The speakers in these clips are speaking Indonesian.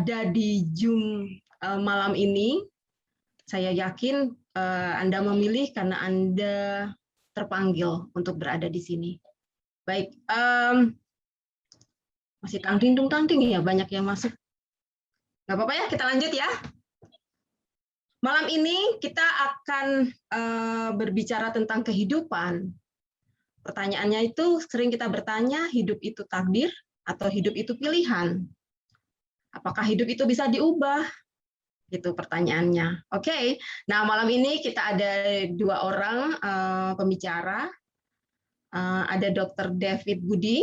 berada di Zoom malam ini. Saya yakin Anda memilih karena Anda terpanggil untuk berada di sini. Baik, masih tangting ya, banyak yang masuk. Nggak apa-apa ya, kita lanjut ya. Malam ini kita akan berbicara tentang kehidupan. Pertanyaannya itu sering kita bertanya, hidup itu takdir atau hidup itu pilihan? Apakah hidup itu bisa diubah? Gitu pertanyaannya. Oke. Nah, malam ini kita ada dua orang pembicara. Ada Dr. David Budi,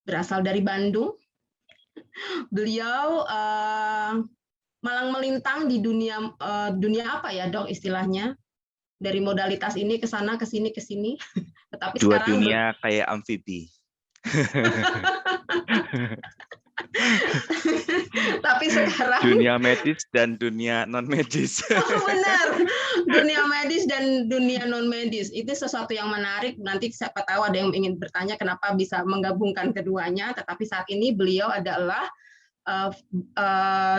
berasal dari Bandung. Beliau malang melintang di dunia apa ya, Dok, istilahnya? Dari modalitas ini ke sana, ke sini, ke sini. Tetapi Dua sekarang dunia kayak amfibi. Tapi sekarang dunia medis dan dunia non medis. Oh, benar, dunia medis dan dunia non medis itu sesuatu yang menarik. Nanti siapa tahu ada yang ingin bertanya kenapa bisa menggabungkan keduanya. Tetapi saat ini beliau adalah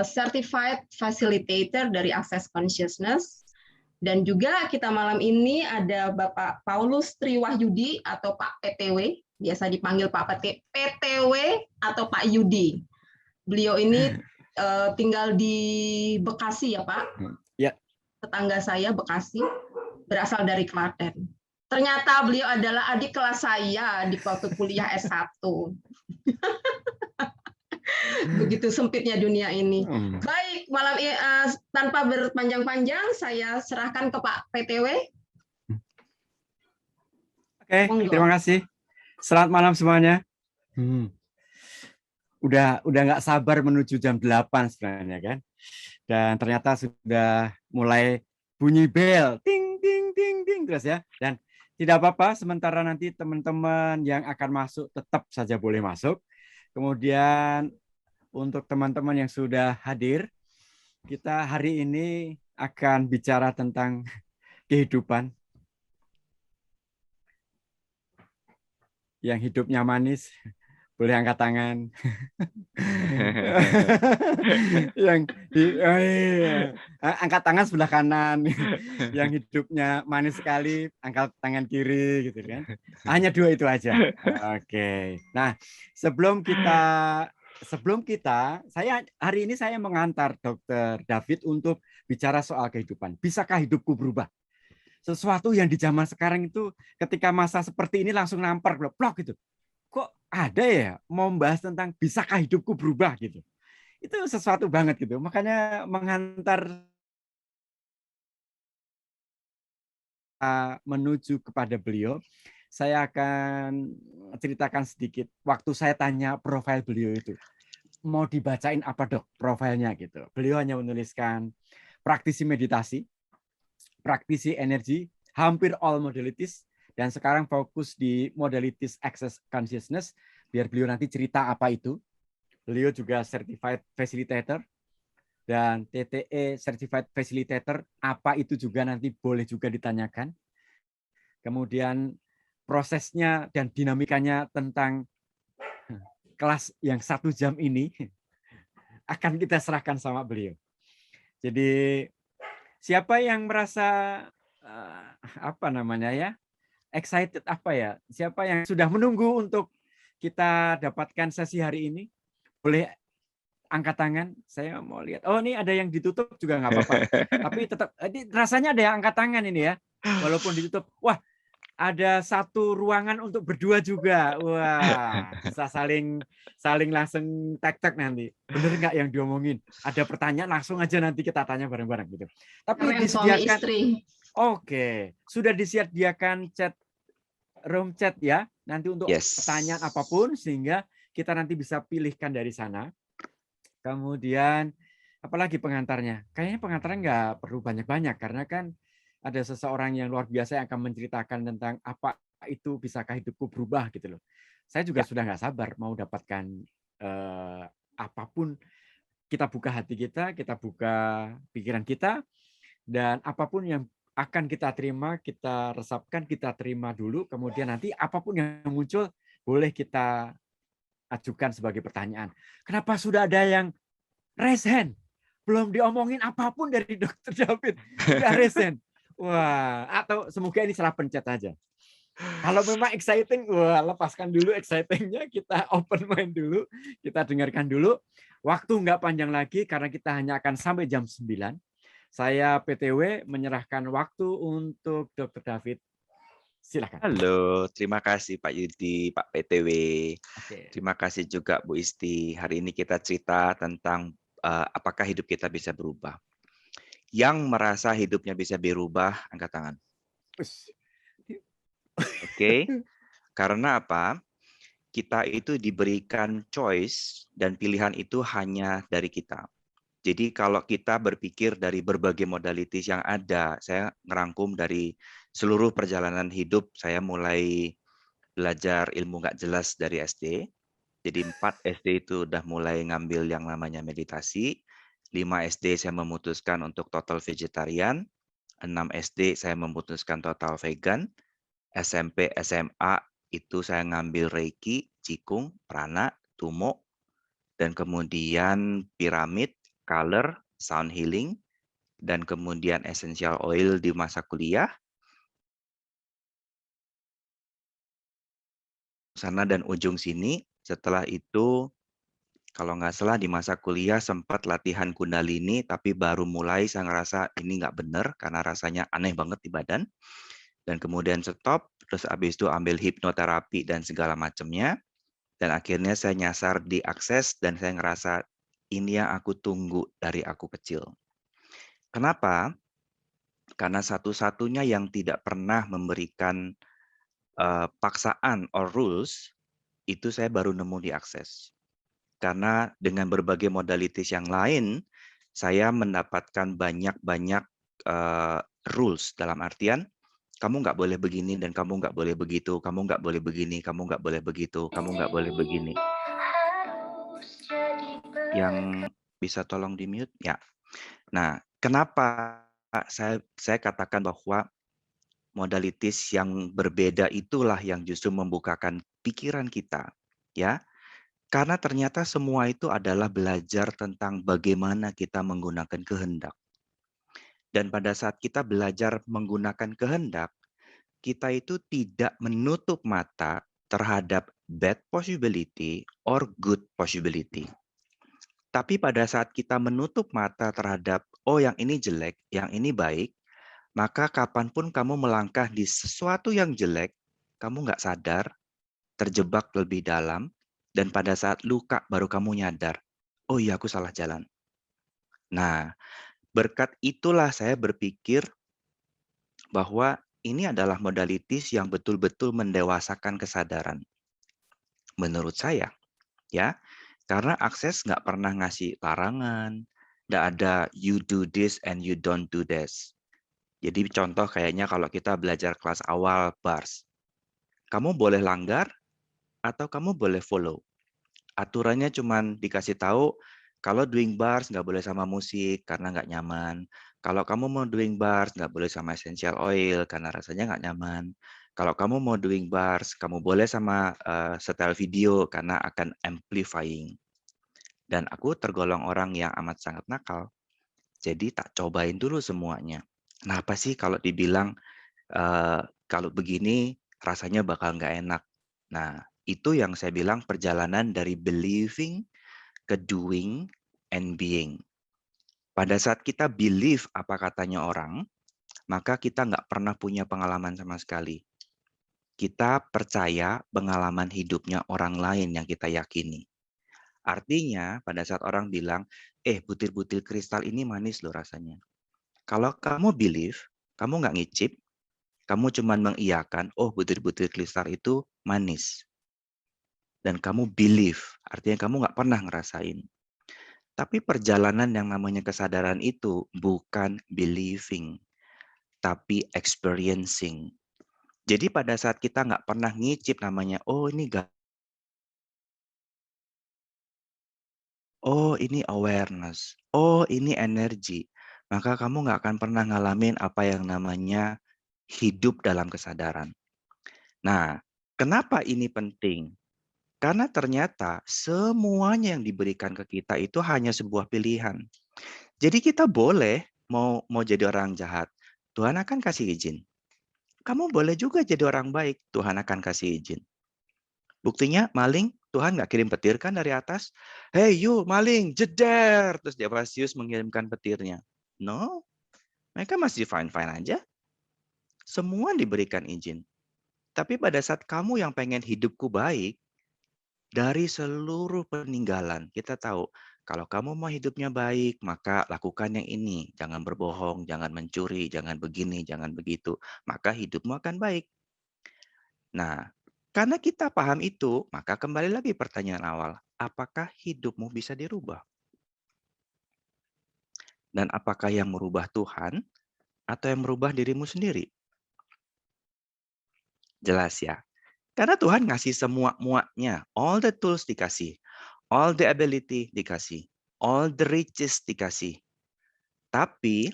certified facilitator dari Access Consciousness. Dan juga kita malam ini ada Bapak Paulus Triwahyudi atau Pak PTW, biasa dipanggil Pak PTW atau Pak Yudi. Beliau ini tinggal di Bekasi ya Pak? Ya. Tetangga saya Bekasi, berasal dari Klaten. Ternyata beliau adalah adik kelas saya di waktu kuliah S1. Begitu sempitnya dunia ini. Baik, malam ini tanpa berpanjang-panjang, saya serahkan ke Pak PTW. Oke, terima kasih. Selamat malam semuanya. Udah nggak sabar menuju jam 8 sebenarnya kan. Dan ternyata sudah mulai bunyi bel, ting ting ting ting terus ya. Dan tidak apa-apa, sementara nanti teman-teman yang akan masuk tetap saja boleh masuk. Kemudian untuk teman-teman yang sudah hadir, kita hari ini akan bicara tentang kehidupan. Yang hidupnya manis, boleh angkat tangan. Angkat tangan sebelah kanan. Yang hidupnya manis sekali, angkat tangan kiri gitu kan. Hanya dua itu aja. Oke. Nah, sebelum kita, saya hari ini saya mengantar Dr. David untuk bicara soal kehidupan. Bisakah hidupku berubah? Sesuatu yang di zaman sekarang itu ketika masa seperti ini langsung nampar blok gitu. Kok ada ya mau membahas tentang bisakah hidupku berubah gitu. Itu sesuatu banget gitu. Makanya mengantar menuju kepada beliau, saya akan ceritakan sedikit. Waktu saya tanya profil beliau itu, mau dibacain apa dok profilnya gitu. Beliau hanya menuliskan praktisi meditasi, praktisi energi, hampir all modalities, dan sekarang fokus di modalities access consciousness, biar beliau nanti cerita apa itu. Beliau juga certified facilitator, dan TTE certified facilitator, apa itu juga nanti boleh juga ditanyakan. Kemudian prosesnya dan dinamikanya tentang kelas yang 1 jam ini akan kita serahkan sama beliau. Jadi siapa yang merasa excited siapa yang sudah menunggu untuk kita dapatkan sesi hari ini, boleh angkat tangan. Saya mau lihat. Oh, ini ada yang ditutup juga nggak apa-apa. Tapi tetap rasanya ada yang angkat tangan ini ya, walaupun ditutup. Wah, ada satu ruangan untuk berdua juga. Wah, bisa saling langsung tek-tek nanti. Bener nggak yang diomongin? Ada pertanyaan langsung aja nanti kita tanya bareng-bareng gitu. Tapi disediakan. Oke, sudah disediakan room chat ya. Nanti untuk pertanyaan apapun sehingga kita nanti bisa pilihkan dari sana. Kemudian apalagi pengantarnya? Kayaknya pengantarnya nggak perlu banyak-banyak karena kan ada seseorang yang luar biasa yang akan menceritakan tentang apa itu bisakah hidupku berubah gitu loh. Saya juga sudah nggak sabar mau dapatkan apapun. Kita buka hati kita buka pikiran kita, dan apapun yang akan kita terima, kita resapkan, kita terima dulu. Kemudian nanti apapun yang muncul boleh kita ajukan sebagai pertanyaan. Kenapa sudah ada yang raise hand. Belum diomongin apapun dari Dokter David, udah raise hand. Wah, atau semoga ini salah pencet aja. Kalau memang exciting, wah lepaskan dulu excitingnya, kita open mind dulu, kita dengarkan dulu. Waktu nggak panjang lagi karena kita hanya akan sampai jam 9. Saya PTW menyerahkan waktu untuk Dokter David. Silakan. Halo, terima kasih Pak Yudi, Pak PTW. Oke. Terima kasih juga Bu Isti. Hari ini kita cerita tentang apakah hidup kita bisa berubah. Yang merasa hidupnya bisa berubah, angkat tangan. Oke, karena apa? Kita itu diberikan choice dan pilihan itu hanya dari kita. Jadi kalau kita berpikir dari berbagai modalitas yang ada, saya ngerangkum dari seluruh perjalanan hidup, saya mulai belajar ilmu nggak jelas dari SD. Jadi 4 SD itu udah mulai ngambil yang namanya meditasi. 5 SD saya memutuskan untuk total vegetarian. 6 SD saya memutuskan total vegan. SMP, SMA itu saya ngambil Reiki, Qigong, Prana, Tumo, dan kemudian piramid, color, sound healing, dan kemudian essential oil di masa kuliah. Sana dan ujung sini, setelah itu kalau nggak salah di masa kuliah sempat latihan kundalini, tapi baru mulai saya ngerasa ini nggak benar karena rasanya aneh banget di badan. Dan kemudian stop, terus habis itu ambil hipnoterapi dan segala macamnya. Dan akhirnya saya nyasar di akses dan saya ngerasa ini yang aku tunggu dari aku kecil. Kenapa? Karena satu-satunya yang tidak pernah memberikan paksaan or rules, itu saya baru nemu di akses. Karena dengan berbagai modalitas yang lain, saya mendapatkan banyak-banyak rules dalam artian, kamu nggak boleh begini dan kamu nggak boleh begitu, kamu nggak boleh begini, kamu nggak boleh begitu, kamu nggak boleh begini. Yang bisa tolong di-mute? Ya. Nah, kenapa saya katakan bahwa modalitas yang berbeda itulah yang justru membukakan pikiran kita, ya. Karena ternyata semua itu adalah belajar tentang bagaimana kita menggunakan kehendak. Dan pada saat kita belajar menggunakan kehendak, kita itu tidak menutup mata terhadap bad possibility or good possibility. Tapi pada saat kita menutup mata terhadap, oh yang ini jelek, yang ini baik, maka kapanpun kamu melangkah di sesuatu yang jelek, kamu nggak sadar, terjebak lebih dalam, dan pada saat luka baru kamu nyadar, oh iya aku salah jalan. Nah, berkat itulah saya berpikir bahwa ini adalah modalitas yang betul-betul mendewasakan kesadaran. Menurut saya, ya, karena akses nggak pernah ngasih larangan, nggak ada you do this and you don't do this. Jadi contoh kayaknya kalau kita belajar kelas awal bars, kamu boleh langgar atau kamu boleh follow. Aturannya cuman dikasih tahu kalau doing bars nggak boleh sama musik karena nggak nyaman. Kalau kamu mau doing bars nggak boleh sama essential oil karena rasanya nggak nyaman. Kalau kamu mau doing bars, kamu boleh sama setel video karena akan amplifying. Dan aku tergolong orang yang amat sangat nakal. Jadi tak cobain dulu semuanya. Kenapa sih kalau dibilang kalau begini rasanya bakal nggak enak. Nah, itu yang saya bilang perjalanan dari believing ke doing and being. Pada saat kita believe apa katanya orang, maka kita nggak pernah punya pengalaman sama sekali. Kita percaya pengalaman hidupnya orang lain yang kita yakini. Artinya, pada saat orang bilang, butir-butir kristal ini manis loh rasanya. Kalau kamu believe, kamu nggak ngicip, kamu cuma mengiyakan, oh butir-butir kristal itu manis. Dan kamu believe, artinya kamu nggak pernah ngerasain. Tapi perjalanan yang namanya kesadaran itu bukan believing, tapi experiencing. Jadi pada saat kita nggak pernah ngicip namanya, oh ini awareness, oh ini energi, maka kamu nggak akan pernah ngalamin apa yang namanya hidup dalam kesadaran. Nah, kenapa ini penting? Karena ternyata semuanya yang diberikan ke kita itu hanya sebuah pilihan. Jadi kita boleh mau jadi orang jahat, Tuhan akan kasih izin. Kamu boleh juga jadi orang baik, Tuhan akan kasih izin. Buktinya maling, Tuhan nggak kirim petir kan dari atas? Hey you maling, jeder! Terus Dionysius mengirimkan petirnya. No, mereka masih fine-fine aja. Semua diberikan izin. Tapi pada saat kamu yang pengen hidupku baik, dari seluruh peninggalan, kita tahu, kalau kamu mau hidupnya baik, maka lakukan yang ini. Jangan berbohong, jangan mencuri, jangan begini, jangan begitu. Maka hidupmu akan baik. Nah, karena kita paham itu, maka kembali lagi pertanyaan awal. Apakah hidupmu bisa dirubah? Dan apakah yang merubah Tuhan atau yang merubah dirimu sendiri? Jelas ya. Karena Tuhan ngasih semua muanya, all the tools dikasih, all the ability dikasih, all the riches dikasih. Tapi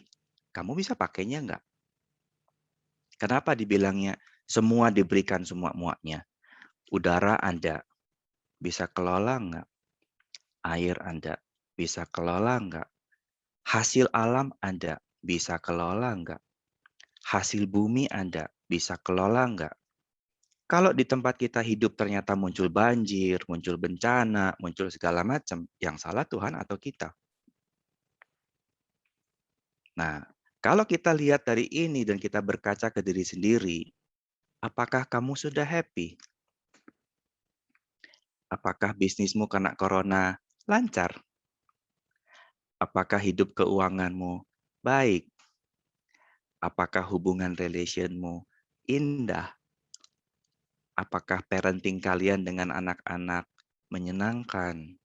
kamu bisa pakainya enggak? Kenapa dibilangnya semua diberikan semua muanya? Udara Anda bisa kelola enggak? Air Anda bisa kelola enggak? Hasil alam Anda bisa kelola enggak? Hasil bumi Anda bisa kelola enggak? Kalau di tempat kita hidup ternyata muncul banjir, muncul bencana, muncul segala macam, yang salah Tuhan atau kita? Nah, kalau kita lihat dari ini dan kita berkaca ke diri sendiri, apakah kamu sudah happy? Apakah bisnismu kena corona lancar? Apakah hidup keuanganmu baik? Apakah hubungan relationmu indah? Apakah parenting kalian dengan anak-anak menyenangkan?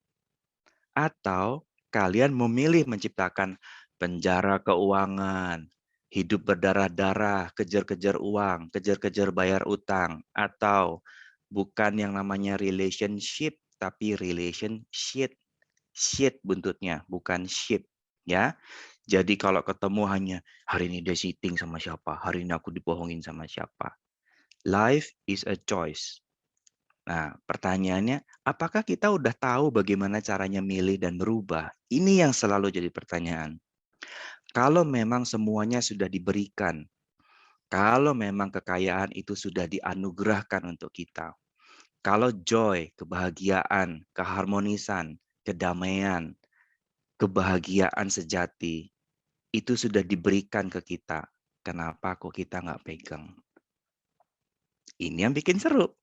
Atau kalian memilih menciptakan penjara keuangan, hidup berdarah-darah, kejar-kejar uang, kejar-kejar bayar utang, atau bukan yang namanya relationship, tapi relation shit. Shit buntutnya, bukan ship. Ya. Jadi kalau ketemu hanya hari ini dia cheating sama siapa, hari ini aku dibohongin sama siapa. Life is a choice. Nah, pertanyaannya, apakah kita udah tahu bagaimana caranya milih dan berubah? Ini yang selalu jadi pertanyaan. Kalau memang semuanya sudah diberikan, kalau memang kekayaan itu sudah dianugerahkan untuk kita, kalau joy, kebahagiaan, keharmonisan, kedamaian, kebahagiaan sejati, itu sudah diberikan ke kita, kenapa kok kita nggak pegang? Ini yang bikin seru.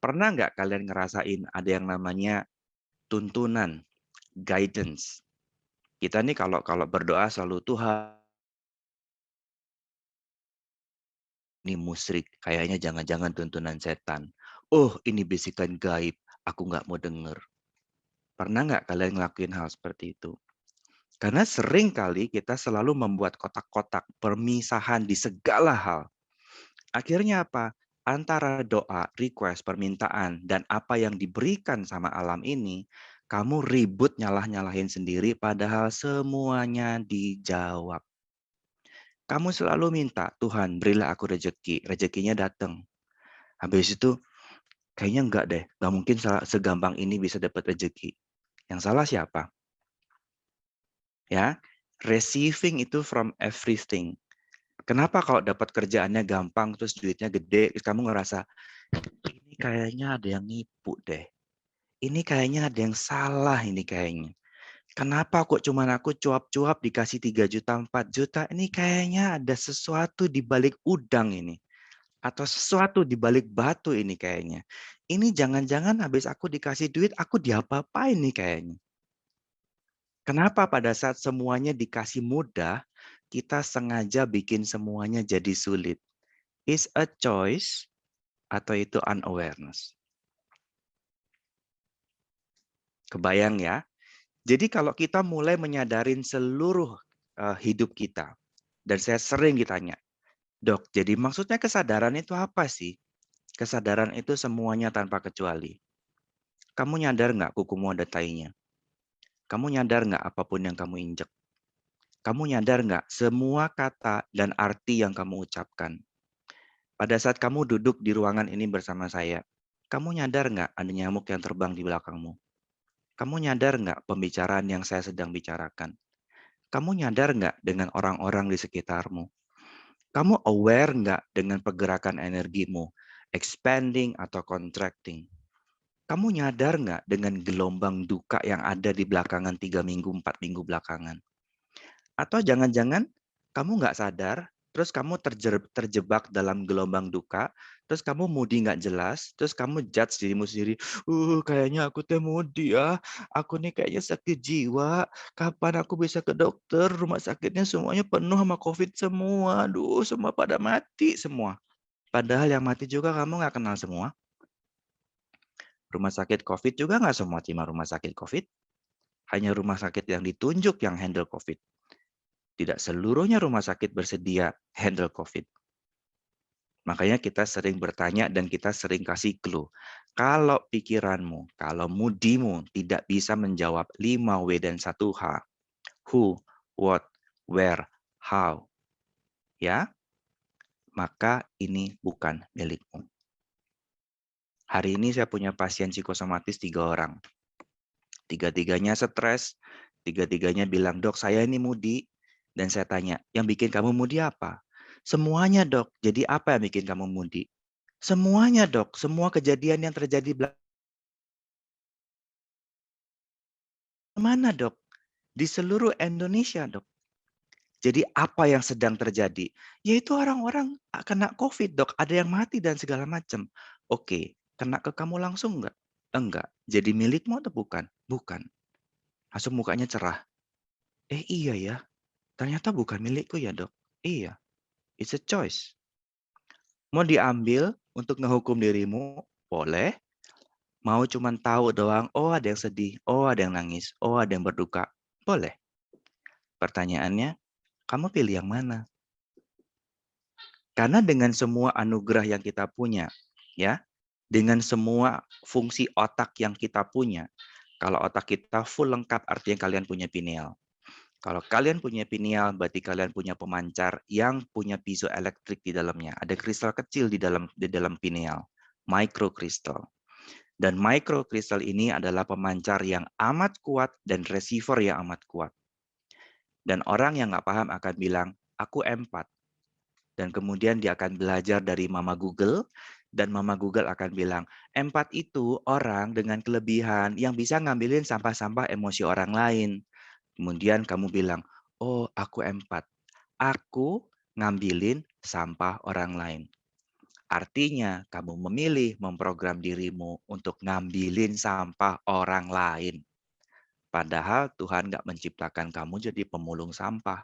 Pernah nggak kalian ngerasain ada yang namanya tuntunan, guidance? Kita nih kalau berdoa selalu Tuhan, ini musyrik, kayaknya jangan-jangan tuntunan setan. Oh, ini bisikan gaib, aku nggak mau denger. Pernah nggak kalian ngelakuin hal seperti itu? Karena sering kali kita selalu membuat kotak-kotak permisahan di segala hal. Akhirnya apa? Antara doa, request, permintaan, dan apa yang diberikan sama alam ini, kamu ribut nyalah-nyalahin sendiri padahal semuanya dijawab. Kamu selalu minta, Tuhan berilah aku rezeki, rezekinya datang. Habis itu, kayaknya enggak deh, nggak mungkin segampang ini bisa dapat rezeki. Yang salah siapa? Ya, receiving itu from everything. Kenapa kalau dapat kerjaannya gampang, terus duitnya gede, terus kamu ngerasa, ini kayaknya ada yang nipu deh. Ini kayaknya ada yang salah ini kayaknya. Kenapa kok cuman aku cuap-cuap dikasih 3 juta, 4 juta? Ini kayaknya ada sesuatu di balik udang ini. Atau sesuatu di balik batu ini kayaknya. Ini jangan-jangan habis aku dikasih duit, aku diapa-apain nih kayaknya. Kenapa pada saat semuanya dikasih mudah, kita sengaja bikin semuanya jadi sulit? Is a choice atau itu unawareness? Kebayang ya? Jadi kalau kita mulai menyadarin seluruh hidup kita, dan saya sering ditanya, Dok, jadi maksudnya kesadaran itu apa sih? Kesadaran itu semuanya tanpa kecuali. Kamu nyadar nggak kukumu ada tainya? Kamu nyadar nggak apapun yang kamu injek? Kamu nyadar nggak semua kata dan arti yang kamu ucapkan? Pada saat kamu duduk di ruangan ini bersama saya, Kamu nyadar nggak ada nyamuk yang terbang di belakangmu? Kamu nyadar nggak pembicaraan yang saya sedang bicarakan? Kamu nyadar nggak dengan orang-orang di sekitarmu? Kamu aware nggak dengan pergerakan energimu, expanding atau contracting? Kamu nyadar nggak dengan gelombang duka yang ada di belakangan 3 minggu, 4 minggu belakangan? Atau jangan-jangan kamu nggak sadar, terus kamu terjebak dalam gelombang duka, terus kamu moody nggak jelas, terus kamu judge dirimu sendiri, kayaknya aku teh moody ya, aku nih kayaknya sakit jiwa, kapan aku bisa ke dokter, rumah sakitnya semuanya penuh sama COVID semua, aduh semua pada mati semua. Padahal yang mati juga kamu nggak kenal semua. Rumah sakit COVID juga nggak semua cuma rumah sakit COVID, hanya rumah sakit yang ditunjuk yang handle COVID. Tidak seluruhnya rumah sakit bersedia handle COVID. Makanya kita sering bertanya dan kita sering kasih clue. Kalau pikiranmu, kalau moodimu tidak bisa menjawab 5W dan 1H. Who, what, where, how. Ya, maka ini bukan milikmu. Hari ini saya punya pasien psikosomatis 3 orang. Tiga-tiganya stres, tiga-tiganya bilang, "Dok, saya ini moody." Dan saya tanya, "Yang bikin kamu moody apa?" "Semuanya, Dok." "Jadi apa yang bikin kamu moody?" "Semuanya, Dok. Semua kejadian yang terjadi mana, Dok?" "Di seluruh Indonesia, Dok." "Jadi apa yang sedang terjadi?" "Yaitu orang-orang kena COVID, Dok. Ada yang mati dan segala macam." "Oke, kena ke kamu langsung enggak?" "Enggak." "Jadi milikmu atau bukan?" "Bukan." Langsung mukanya cerah. Iya ya. Ternyata bukan milikku ya, Dok." "Iya, it's a choice." Mau diambil untuk ngehukum dirimu, boleh. Mau cuman tahu doang, oh ada yang sedih, oh ada yang nangis, oh ada yang berduka, boleh. Pertanyaannya, kamu pilih yang mana? Karena dengan semua anugerah yang kita punya, ya, dengan semua fungsi otak yang kita punya, kalau otak kita full lengkap artinya kalian punya pineal. Kalau kalian punya pineal, berarti kalian punya pemancar yang punya piezoelektrik di dalamnya. Ada kristal kecil di dalam pineal, microcrystal. Dan microcrystal ini adalah pemancar yang amat kuat dan receiver yang amat kuat. Dan orang yang nggak paham akan bilang, aku empat. Dan kemudian dia akan belajar dari Mama Google, dan Mama Google akan bilang, empat itu orang dengan kelebihan yang bisa ngambilin sampah-sampah emosi orang lain. Kemudian kamu bilang, oh aku empat. Aku ngambilin sampah orang lain. Artinya kamu memilih memprogram dirimu untuk ngambilin sampah orang lain. Padahal Tuhan nggak menciptakan kamu jadi pemulung sampah.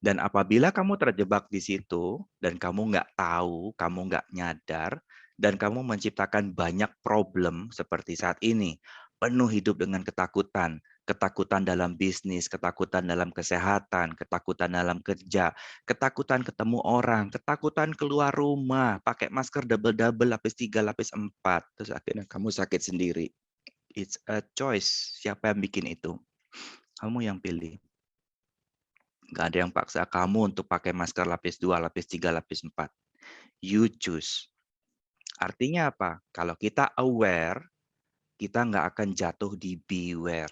Dan apabila kamu terjebak di situ, dan kamu nggak tahu, kamu nggak nyadar, dan kamu menciptakan banyak problem seperti saat ini, penuh hidup dengan ketakutan, ketakutan dalam bisnis, ketakutan dalam kesehatan, ketakutan dalam kerja, ketakutan ketemu orang, ketakutan keluar rumah, pakai masker double-double, lapis 3, lapis 4, terus akhirnya kamu sakit sendiri. It's a choice. Siapa yang bikin itu? Kamu yang pilih. Nggak ada yang paksa kamu untuk pakai masker lapis 2, lapis 3, lapis 4. You choose. Artinya apa? Kalau kita aware, kita nggak akan jatuh di beware.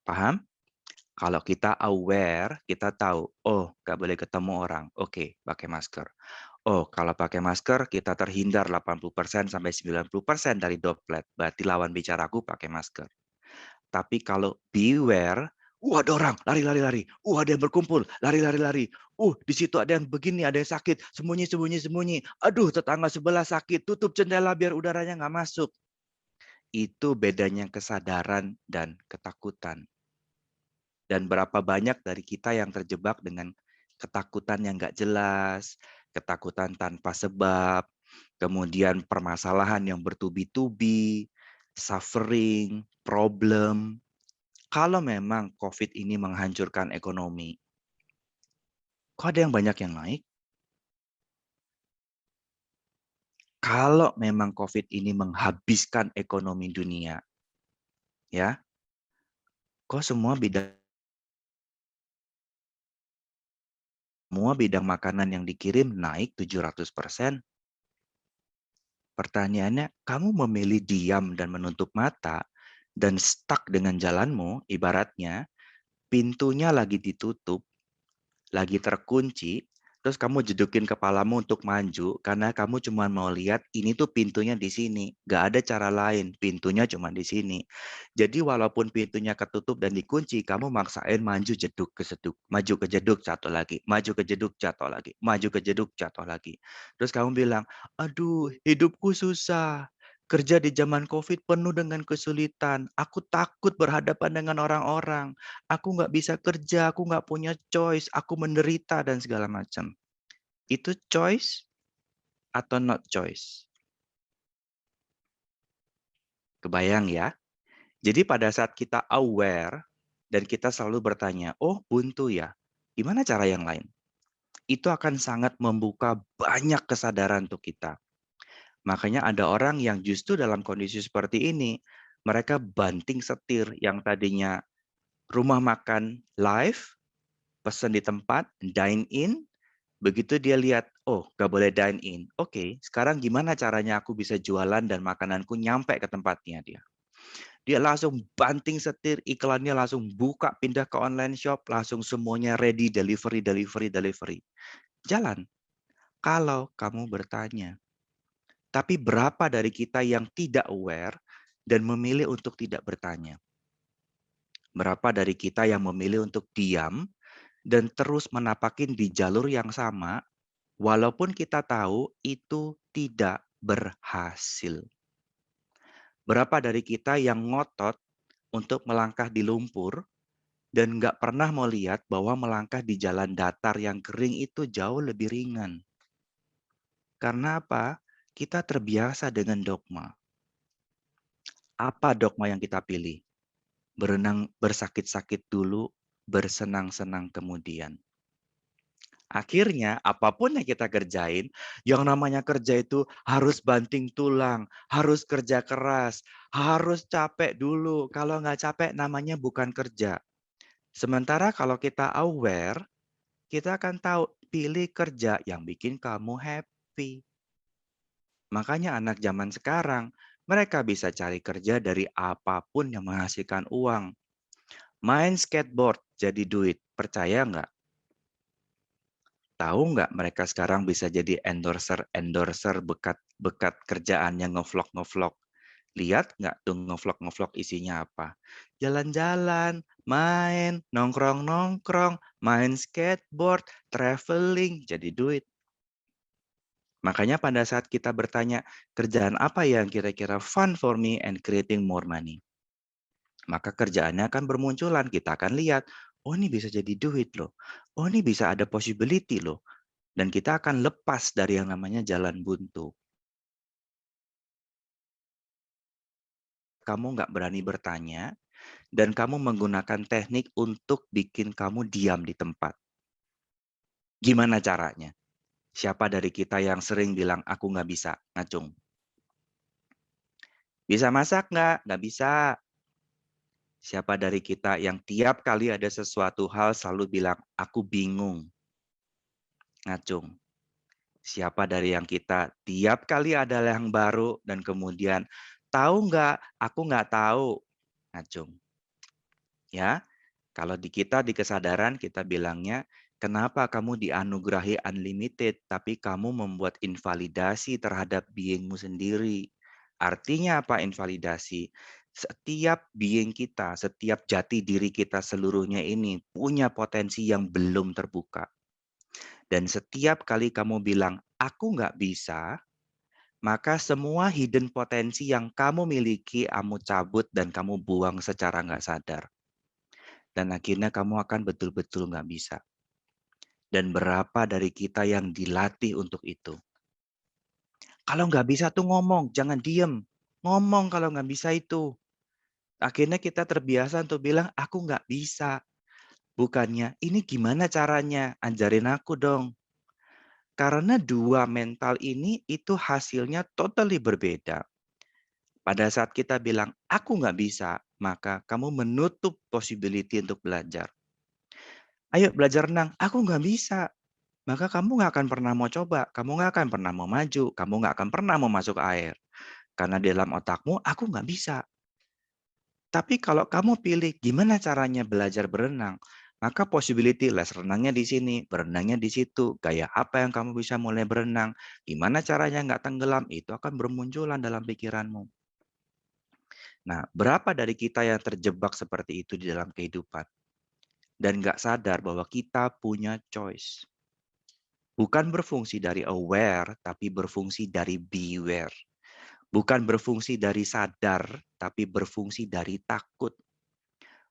Paham? Kalau kita aware, kita tahu, oh nggak boleh ketemu orang. Oke, pakai masker. Oh, kalau pakai masker, kita terhindar 80% sampai 90% dari droplet. Berarti lawan bicaraku pakai masker. Tapi kalau beware, ada orang, lari, lari, lari. Ada yang berkumpul, lari, lari, lari. Di situ ada yang begini, ada yang sakit, sembunyi, sembunyi, sembunyi. Aduh, tetangga sebelah sakit, tutup jendela biar udaranya nggak masuk. Itu bedanya kesadaran dan ketakutan. Dan berapa banyak dari kita yang terjebak dengan ketakutan yang nggak jelas, ketakutan tanpa sebab, kemudian permasalahan yang bertubi-tubi, suffering, problem. Kalau memang COVID ini menghancurkan ekonomi, kok ada yang banyak yang naik? Kalau memang COVID ini menghabiskan ekonomi dunia, ya, kok semua bidang semua bidang makanan yang dikirim naik 700%. Pertanyaannya, kamu memilih diam dan menutup mata dan stuck dengan jalanmu, ibaratnya pintunya lagi ditutup, lagi terkunci, terus kamu jedukin kepalamu untuk maju karena kamu cuma mau lihat ini tuh pintunya di sini. Gak ada cara lain, pintunya cuma di sini. Jadi walaupun pintunya ketutup dan dikunci, kamu maksain maju jeduk ke jeduk, maju ke jeduk jatuh lagi, maju ke jeduk jatuh lagi, maju ke jeduk jatuh lagi. Terus kamu bilang, aduh hidupku susah. Kerja di zaman COVID penuh dengan kesulitan. Aku takut berhadapan dengan orang-orang. Aku nggak bisa kerja, aku nggak punya choice, aku menderita dan segala macam. Itu choice atau not choice? Kebayang ya? Jadi pada saat kita aware dan kita selalu bertanya, oh buntu ya, gimana cara yang lain? Itu akan sangat membuka banyak kesadaran untuk kita. Makanya ada orang yang justru dalam kondisi seperti ini, mereka banting setir yang tadinya rumah makan live, pesan di tempat, dine in, begitu dia lihat, oh gak boleh dine in. Oke, sekarang gimana caranya aku bisa jualan dan makananku nyampe ke tempatnya dia. Dia langsung banting setir, iklannya langsung buka, pindah ke online shop, langsung semuanya ready, delivery, delivery, delivery. Jalan. Kalau kamu bertanya. Tapi berapa dari kita yang tidak aware dan memilih untuk tidak bertanya? Berapa dari kita yang memilih untuk diam dan terus menapakin di jalur yang sama, walaupun kita tahu itu tidak berhasil. Berapa dari kita yang ngotot untuk melangkah di lumpur dan nggak pernah mau lihat bahwa melangkah di jalan datar yang kering itu jauh lebih ringan. Karena apa? Kita terbiasa dengan dogma. Apa dogma yang kita pilih? Berenang bersakit-sakit dulu, bersenang-senang kemudian. Akhirnya, apapun yang kita kerjain, yang namanya kerja itu harus banting tulang, harus kerja keras, harus capek dulu. Kalau nggak capek, namanya bukan kerja. Sementara kalau kita aware, kita akan tahu pilih kerja yang bikin kamu happy. Makanya anak zaman sekarang, mereka bisa cari kerja dari apapun yang menghasilkan uang. Main skateboard jadi duit, percaya nggak? Tahu nggak mereka sekarang bisa jadi endorser bekat kerjaan yang ngevlog. Lihat nggak tuh ngevlog isinya apa? Jalan-jalan, main, nongkrong-nongkrong, main skateboard, traveling, jadi duit. Makanya pada saat kita bertanya, kerjaan apa yang kira-kira fun for me and creating more money? Maka kerjaannya akan bermunculan. Kita akan lihat, oh ini bisa jadi duit loh. Oh ini bisa ada possibility loh. Dan kita akan lepas dari yang namanya jalan buntu. Kamu nggak berani bertanya, dan kamu menggunakan teknik untuk bikin kamu diam di tempat. Gimana caranya? Siapa dari kita yang sering bilang, aku nggak bisa, ngacung? Bisa masak nggak? Nggak bisa. Siapa dari kita yang tiap kali ada sesuatu hal selalu bilang, aku bingung, ngacung? Siapa dari yang kita tiap kali ada yang baru dan kemudian tahu nggak? Aku nggak tahu, ngacung. Ya, kalau di kita di kesadaran kita bilangnya, kenapa kamu dianugerahi unlimited tapi kamu membuat invalidasi terhadap beingmu sendiri? Artinya apa invalidasi? Setiap being kita, setiap jati diri kita seluruhnya ini punya potensi yang belum terbuka. Dan setiap kali kamu bilang, aku nggak bisa, maka semua hidden potensi yang kamu miliki, kamu cabut dan kamu buang secara nggak sadar. Dan akhirnya kamu akan betul-betul nggak bisa. Dan berapa dari kita yang dilatih untuk itu? Kalau nggak bisa tuh ngomong, jangan diem. Ngomong kalau nggak bisa itu. Akhirnya kita terbiasa untuk bilang, aku nggak bisa. Bukannya, ini gimana caranya? Ajarin aku dong. Karena dua mental ini itu hasilnya totally berbeda. Pada saat kita bilang, aku nggak bisa, maka kamu menutup possibility untuk belajar. Ayo belajar renang, aku nggak bisa. maka kamu nggak akan pernah mau coba, kamu nggak akan pernah mau maju, kamu nggak akan pernah mau masuk air. Karena di dalam otakmu, aku nggak bisa. Tapi kalau kamu pilih gimana caranya belajar berenang, maka possibility les renangnya di sini, berenangnya di situ, gaya apa yang kamu bisa mulai berenang, gimana caranya nggak tenggelam, itu akan bermunculan dalam pikiranmu. Nah, berapa dari kita yang terjebak seperti itu di dalam kehidupan? Dan nggak sadar bahwa kita punya choice. Bukan berfungsi dari aware, tapi berfungsi dari beware. Bukan berfungsi dari sadar, tapi berfungsi dari takut.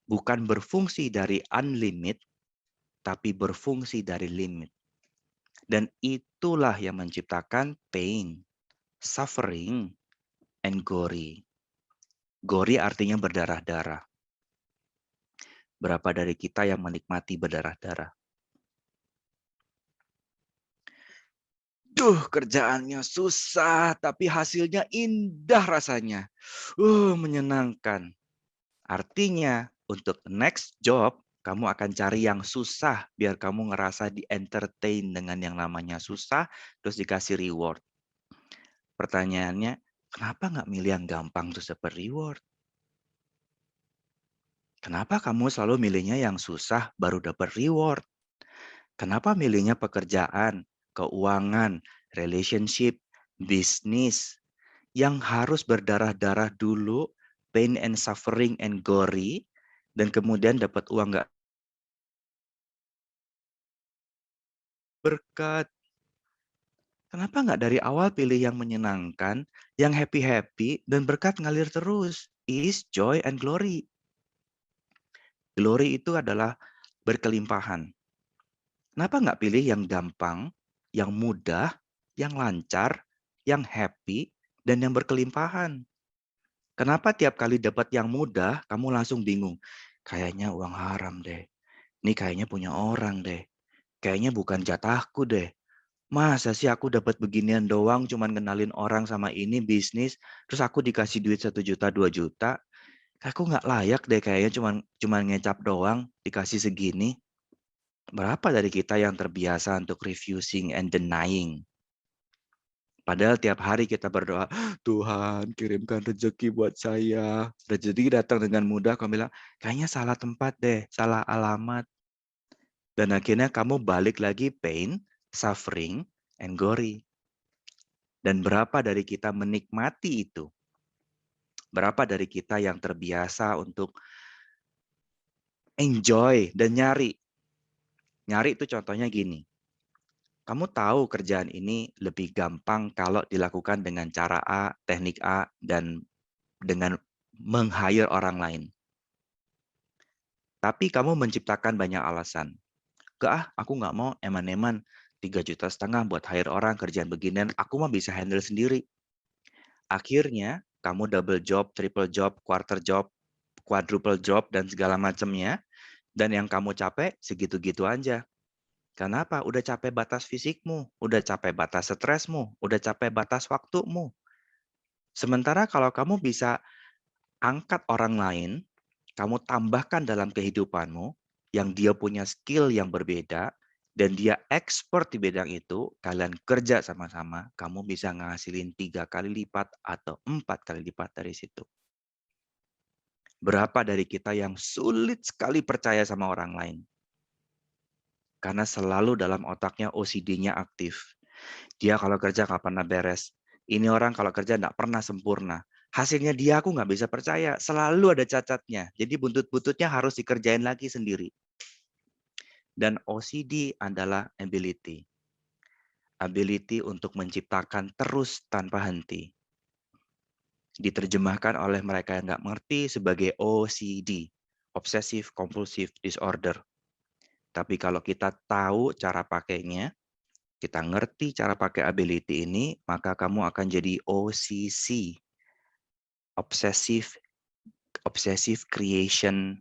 Bukan berfungsi dari unlimit, tapi berfungsi dari limit. Dan itulah yang menciptakan pain, suffering, and glory. Glory artinya berdarah-darah. Berapa dari kita yang menikmati berdarah-darah? Duh, kerjaannya susah, tapi hasilnya indah rasanya. Menyenangkan. Artinya, untuk next job, kamu akan cari yang susah, biar kamu ngerasa di-entertain dengan yang namanya susah, terus dikasih reward. Pertanyaannya, kenapa nggak milih yang gampang terus dapat reward? Kenapa kamu selalu milihnya yang susah, baru dapat reward? Kenapa milihnya pekerjaan, keuangan, relationship, bisnis, yang harus berdarah-darah dulu, pain and suffering and glory, dan kemudian dapat uang nggak berkat. Kenapa nggak dari awal pilih yang menyenangkan, yang happy-happy, dan berkat ngalir terus? Is joy and glory. Glory itu adalah berkelimpahan. Kenapa nggak pilih yang gampang, yang mudah, yang lancar, yang happy, dan yang berkelimpahan? Kenapa tiap kali dapat yang mudah, kamu langsung bingung? Kayaknya uang haram deh. Ini kayaknya punya orang deh. Kayaknya bukan jatahku deh. Masa sih aku dapat beginian doang, cuman kenalin orang sama ini bisnis, terus aku dikasih duit 1 juta, 2 juta. Aku nggak layak deh kayaknya cuman ngecap doang, dikasih segini. Berapa dari kita yang terbiasa untuk refusing and denying? Padahal tiap hari kita berdoa, Tuhan kirimkan rezeki buat saya. Rezeki datang dengan mudah, kamu bilang, kayaknya salah tempat deh, salah alamat. Dan akhirnya kamu balik lagi pain, suffering, and glory. Dan berapa dari kita menikmati itu? Berapa dari kita yang terbiasa untuk enjoy dan nyari? Nyari itu contohnya gini. Kamu tahu kerjaan ini lebih gampang kalau dilakukan dengan cara A, teknik A, dan dengan meng-hire orang lain. Tapi kamu menciptakan banyak alasan. Aku nggak mau eman-eman 3,5 juta buat hire orang kerjaan beginian, aku mah bisa handle sendiri. Akhirnya, kamu double job, triple job, quarter job, quadruple job, dan segala macamnya. Dan yang kamu capek segitu-gitu aja. Kenapa? Udah capek batas fisikmu, udah capek batas stresmu, udah capek batas waktumu. Sementara kalau kamu bisa angkat orang lain, kamu tambahkan dalam kehidupanmu, yang dia punya skill yang berbeda, dan dia expert di bidang itu, kalian kerja sama-sama, kamu bisa ngasilin 3 kali lipat atau 4 kali lipat dari situ. Berapa dari kita yang sulit sekali percaya sama orang lain? Karena selalu dalam otaknya OCD-nya aktif. Dia kalau kerja nggak pernah beres. Ini orang kalau kerja nggak pernah sempurna. Hasilnya dia aku nggak bisa percaya. Selalu ada cacatnya. Jadi buntut-buntutnya harus dikerjain lagi sendiri. Dan OCD adalah ability. Ability untuk menciptakan terus tanpa henti. Diterjemahkan oleh mereka yang nggak mengerti sebagai OCD. Obsessive Compulsive Disorder. Tapi kalau kita tahu cara pakainya, kita ngerti cara pakai ability ini, maka kamu akan jadi OCC. Obsessive creation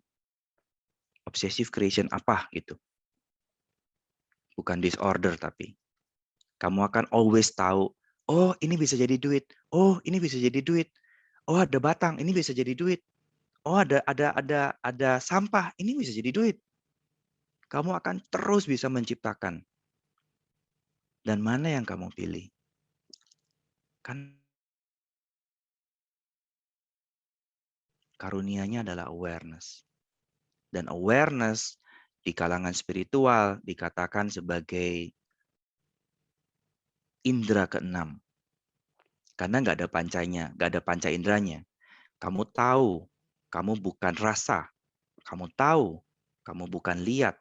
apa gitu. Bukan disorder tapi. Kamu akan always tahu, oh ini bisa jadi duit. Oh, ini bisa jadi duit. Oh, ada batang, ini bisa jadi duit. Oh, ada sampah, ini bisa jadi duit. Kamu akan terus bisa menciptakan. Dan mana yang kamu pilih? Kan karunianya adalah awareness. Dan awareness di kalangan spiritual dikatakan sebagai indera keenam. Karena nggak ada pancanya, nggak ada panca inderanya. Kamu tahu, kamu bukan rasa. Kamu tahu, kamu bukan lihat.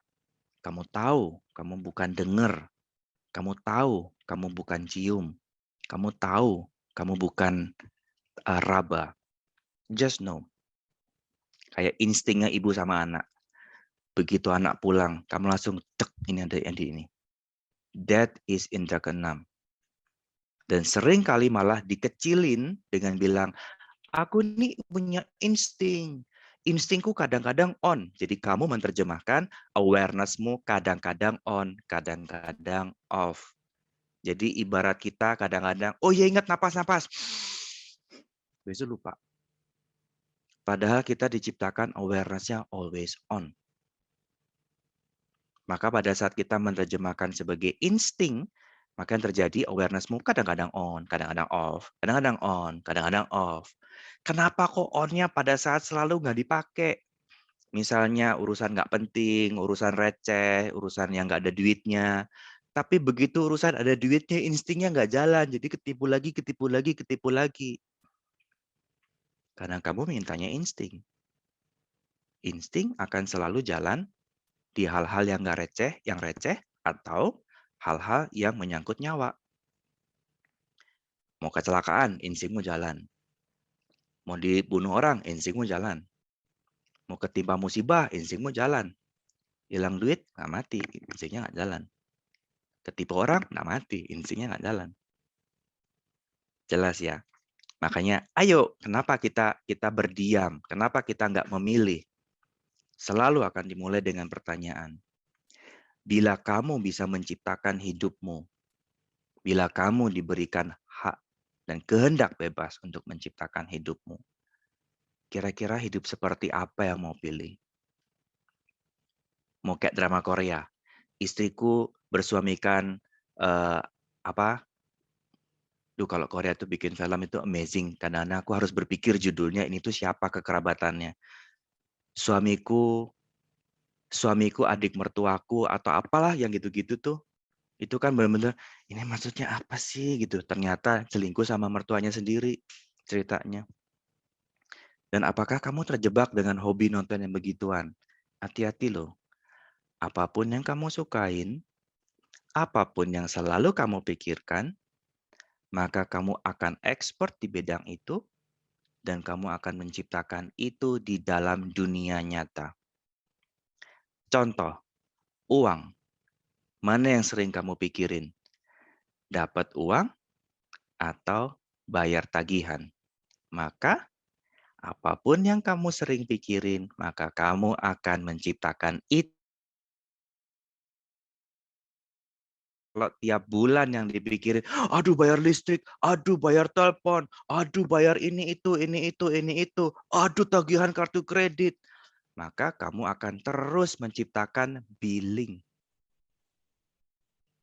Kamu tahu, kamu bukan dengar. Kamu tahu, kamu bukan cium. Kamu tahu, kamu bukan raba. Just know. Kayak instingnya ibu sama anak. Begitu anak pulang, kamu langsung cek ini ada yang di ini. That is indera keenam. Dan sering kali malah dikecilin dengan bilang, aku nih punya insting. Instingku kadang-kadang on. Jadi kamu menerjemahkan awareness-mu kadang-kadang on, kadang-kadang off. Jadi ibarat kita kadang-kadang, oh ya ingat napas-napas. Besok lupa. Padahal kita diciptakan awareness-nya always on. Maka pada saat kita menerjemahkan sebagai insting, maka yang terjadi awareness-mu kadang-kadang on, kadang-kadang off, kadang-kadang on, kadang-kadang off. Kenapa kok on-nya pada saat selalu nggak dipakai? Misalnya urusan nggak penting, urusan receh, urusan yang nggak ada duitnya. Tapi begitu urusan ada duitnya, instingnya nggak jalan. Jadi ketipu lagi, ketipu lagi, ketipu lagi. Karena kamu mintanya insting. Insting akan selalu jalan di hal-hal yang nggak receh, yang receh, atau hal-hal yang menyangkut nyawa. Mau kecelakaan, instingmu jalan. Mau dibunuh orang, instingmu jalan. Mau ketimpa musibah, instingmu jalan. Hilang duit, nggak mati, instingnya nggak jalan. Ketipu orang, nggak mati, instingnya nggak jalan. Jelas ya? Makanya, ayo, kenapa kita berdiam? Kenapa kita nggak memilih? Selalu akan dimulai dengan pertanyaan. Bila kamu bisa menciptakan hidupmu, bila kamu diberikan hak dan kehendak bebas untuk menciptakan hidupmu, kira-kira hidup seperti apa yang mau pilih? Mau kayak drama Korea, istriku bersuamikan kalau Korea tuh bikin film itu amazing. Kadang-kadang aku harus berpikir judulnya ini tuh siapa kekerabatannya. Suamiku adik mertuaku atau apalah yang gitu-gitu tuh. Itu kan benar-benar ini maksudnya apa sih gitu. Ternyata selingkuh sama mertuanya sendiri ceritanya. Dan apakah kamu terjebak dengan hobi nonton yang begituan? Hati-hati loh. Apapun yang kamu sukain, apapun yang selalu kamu pikirkan, maka kamu akan expert di bidang itu dan kamu akan menciptakan itu di dalam dunia nyata. Contoh, uang. Mana yang sering kamu pikirin? Dapat uang atau bayar tagihan? Maka, apapun yang kamu sering pikirin, maka kamu akan menciptakan itu. Kalau tiap bulan yang dipikirin, aduh bayar listrik, aduh bayar telepon, aduh bayar ini itu, aduh tagihan kartu kredit. Maka kamu akan terus menciptakan billing.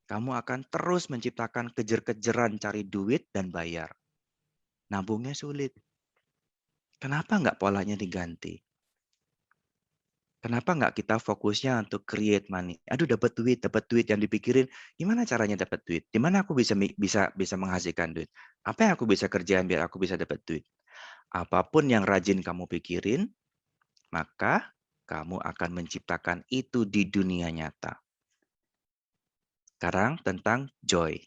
Kamu akan terus menciptakan kejar-kejaran cari duit dan bayar. Nabungnya sulit. Kenapa nggak polanya diganti? Kenapa nggak kita fokusnya untuk create money? Aduh dapat duit yang dipikirin gimana caranya dapat duit? Di mana aku bisa menghasilkan duit? Apa yang aku bisa kerjain biar aku bisa dapat duit? Apapun yang rajin kamu pikirin, maka kamu akan menciptakan itu di dunia nyata. Sekarang tentang joy.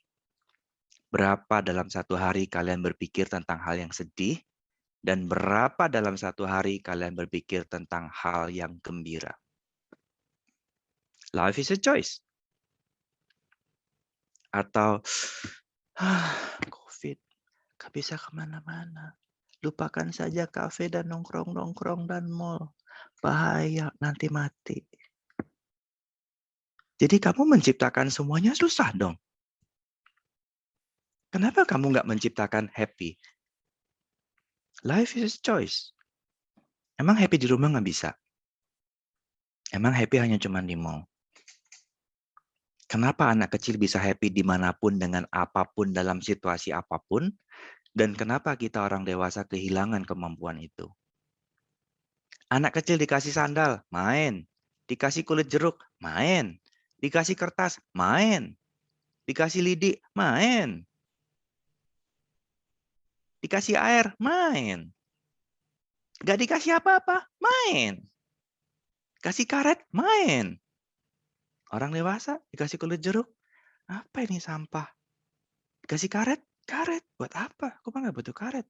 Berapa dalam satu hari kalian berpikir tentang hal yang sedih? Dan berapa dalam satu hari kalian berpikir tentang hal yang gembira? Life is a choice. Atau, COVID, gak bisa kemana-mana. Lupakan saja kafe dan nongkrong-nongkrong dan mall. Bahaya, nanti mati. Jadi kamu menciptakan semuanya susah dong. Kenapa kamu nggak menciptakan happy? Life is a choice. Emang happy di rumah nggak bisa? Emang happy hanya cuma di mall? Kenapa anak kecil bisa happy dimanapun dengan apapun dalam situasi apapun, dan kenapa kita orang dewasa kehilangan kemampuan itu? Anak kecil dikasih sandal, main. Dikasih kulit jeruk, main. Dikasih kertas, main. Dikasih lidi, main. Dikasih air, main. Gak dikasih apa-apa, main. Kasih karet, main. Orang dewasa dikasih kulit jeruk, apa ini sampah? Dikasih karet, karet. Buat apa? Aku mah gak butuh karet.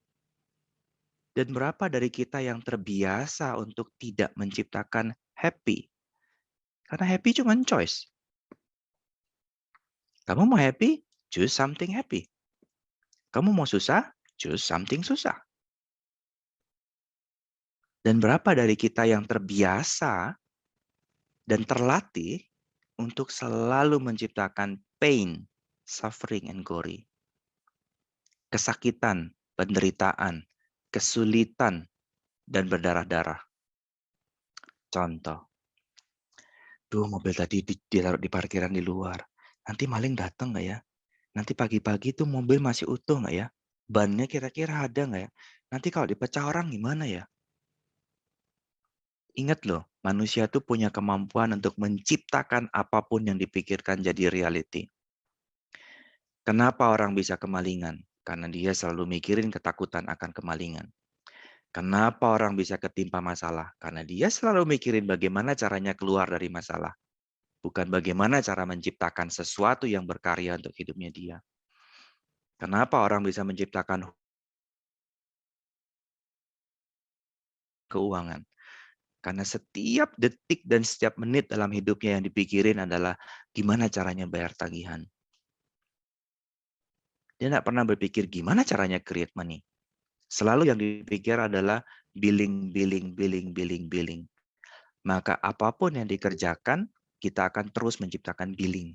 Dan berapa dari kita yang terbiasa untuk tidak menciptakan happy? Karena happy cuma choice. Kamu mau happy? Choose something happy. Kamu mau susah? Choose something susah. Dan berapa dari kita yang terbiasa dan terlatih untuk selalu menciptakan pain, suffering, and glory. Kesakitan, penderitaan, kesulitan, dan berdarah-darah. Contoh, mobil tadi ditaruh di parkiran di luar. Nanti maling datang nggak ya? Nanti pagi-pagi tuh mobil masih utuh nggak ya? Bannya kira-kira ada nggak ya? Nanti kalau dipecah orang gimana ya? Ingat loh, manusia tuh punya kemampuan untuk menciptakan apapun yang dipikirkan jadi reality. Kenapa orang bisa kemalingan? Karena dia selalu mikirin ketakutan akan kemalingan. Kenapa orang bisa ketimpa masalah? Karena dia selalu mikirin bagaimana caranya keluar dari masalah. Bukan bagaimana cara menciptakan sesuatu yang berkarya untuk hidupnya dia. Kenapa orang bisa menciptakan keuangan? Karena setiap detik dan setiap menit dalam hidupnya yang dipikirin adalah gimana caranya bayar tagihan. Dia tidak pernah berpikir gimana caranya create money. Selalu yang dipikir adalah billing. Maka apapun yang dikerjakan, kita akan terus menciptakan billing.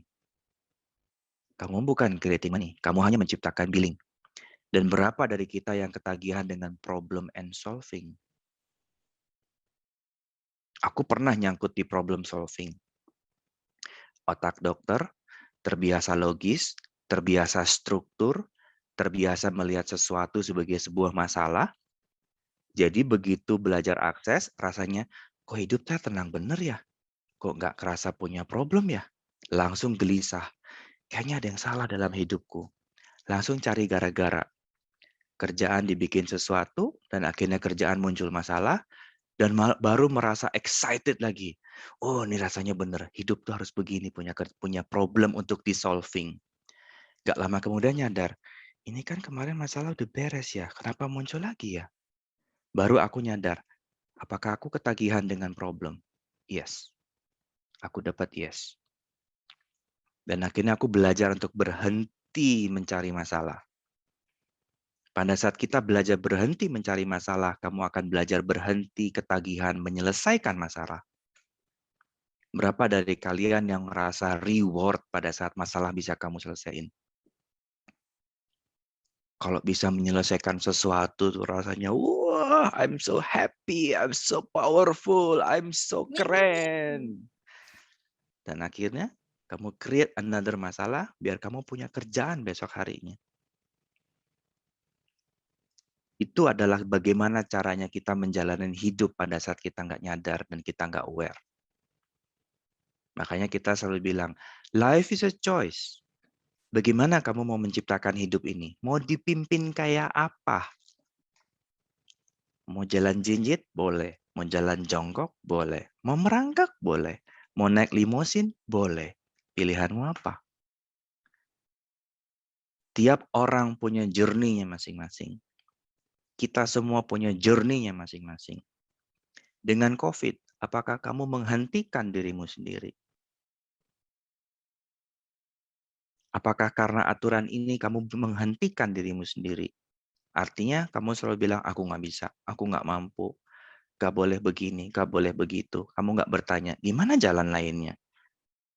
Kamu bukan creating money, kamu hanya menciptakan billing. Dan berapa dari kita yang ketagihan dengan problem and solving? Aku pernah nyangkut di problem solving. Otak dokter terbiasa logis, terbiasa struktur, terbiasa melihat sesuatu sebagai sebuah masalah. Jadi begitu belajar akses, rasanya, kok hidupnya tenang bener ya? Kok nggak kerasa punya problem ya? Langsung gelisah. Kayaknya ada yang salah dalam hidupku. Langsung cari gara-gara. Kerjaan dibikin sesuatu, dan akhirnya kerjaan muncul masalah, dan baru merasa excited lagi. Oh, ini rasanya bener. Hidup tuh harus begini, punya problem untuk di-solving. Gak lama kemudian nyadar, ini kan kemarin masalah udah beres ya, kenapa muncul lagi ya? Baru aku nyadar, apakah aku ketagihan dengan problem? Yes. Aku dapat yes. Dan akhirnya aku belajar untuk berhenti mencari masalah. Pada saat kita belajar berhenti mencari masalah, kamu akan belajar berhenti ketagihan menyelesaikan masalah. Berapa dari kalian yang merasa reward pada saat masalah bisa kamu selesaiin? Kalau bisa menyelesaikan sesuatu tuh rasanya, wah, I'm so happy, I'm so powerful, I'm so keren. Dan akhirnya kamu create another masalah biar kamu punya kerjaan besok harinya. Itu adalah bagaimana caranya kita menjalani hidup pada saat kita nggak nyadar dan kita nggak aware. Makanya kita selalu bilang, life is a choice. Bagaimana kamu mau menciptakan hidup ini? Mau dipimpin kayak apa? Mau jalan jinjit? Boleh. Mau jalan jongkok? Boleh. Mau merangkak? Boleh. Mau naik limosin? Boleh. Pilihanmu apa? Tiap orang punya journey-nya masing-masing. Kita semua punya journey-nya masing-masing. Dengan COVID, apakah kamu menghentikan dirimu sendiri? Apakah karena aturan ini kamu menghentikan dirimu sendiri? Artinya kamu selalu bilang, aku nggak bisa, aku nggak mampu, nggak boleh begini, nggak boleh begitu. Kamu nggak bertanya, gimana jalan lainnya?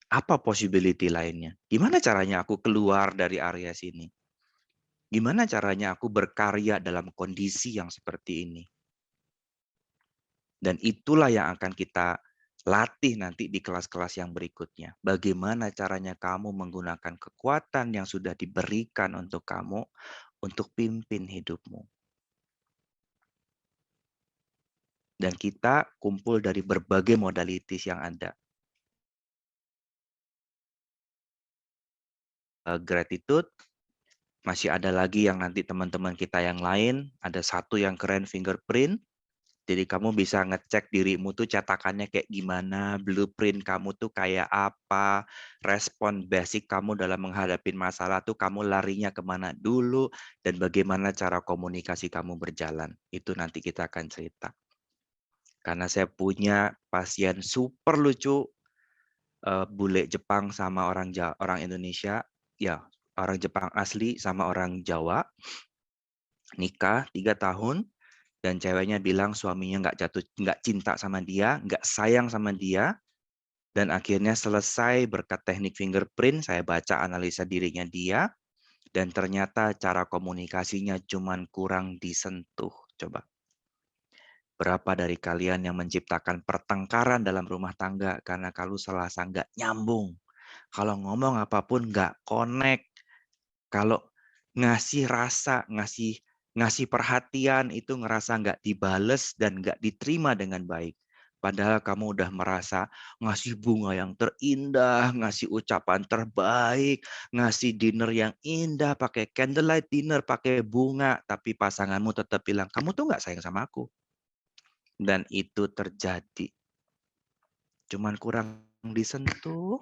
Apa possibility lainnya? Gimana caranya aku keluar dari area sini? Gimana caranya aku berkarya dalam kondisi yang seperti ini? Dan itulah yang akan kita Latih nanti di kelas-kelas yang berikutnya. Bagaimana caranya kamu menggunakan kekuatan yang sudah diberikan untuk kamu untuk pimpin hidupmu. Dan kita kumpul dari berbagai modalities yang ada. Gratitude, masih ada lagi yang nanti teman-teman kita yang lain, ada satu yang keren fingerprint. Jadi kamu bisa ngecek dirimu tuh cetakannya kayak gimana, blueprint kamu tuh kayak apa, respon basic kamu dalam menghadapi masalah tuh kamu larinya kemana dulu, dan bagaimana cara komunikasi kamu berjalan. Itu nanti kita akan cerita. Karena saya punya pasien super lucu, bule Jepang sama orang Indonesia, ya orang Jepang asli sama orang Jawa, nikah 3 tahun, dan ceweknya bilang suaminya nggak cinta sama dia, nggak sayang sama dia, dan akhirnya selesai berkat teknik fingerprint, saya baca analisa dirinya dia, dan ternyata cara komunikasinya cuman kurang disentuh. Coba. Berapa dari kalian yang menciptakan pertengkaran dalam rumah tangga karena kalau selasa nggak nyambung, kalau ngomong apapun nggak connect, kalau ngasih rasa, ngasih perhatian itu ngerasa nggak dibales dan nggak diterima dengan baik. Padahal kamu udah merasa ngasih bunga yang terindah, ngasih ucapan terbaik, ngasih dinner yang indah, pakai candlelight dinner, pakai bunga, tapi pasanganmu tetap bilang, kamu tuh nggak sayang sama aku. Dan itu terjadi. Cuman kurang disentuh,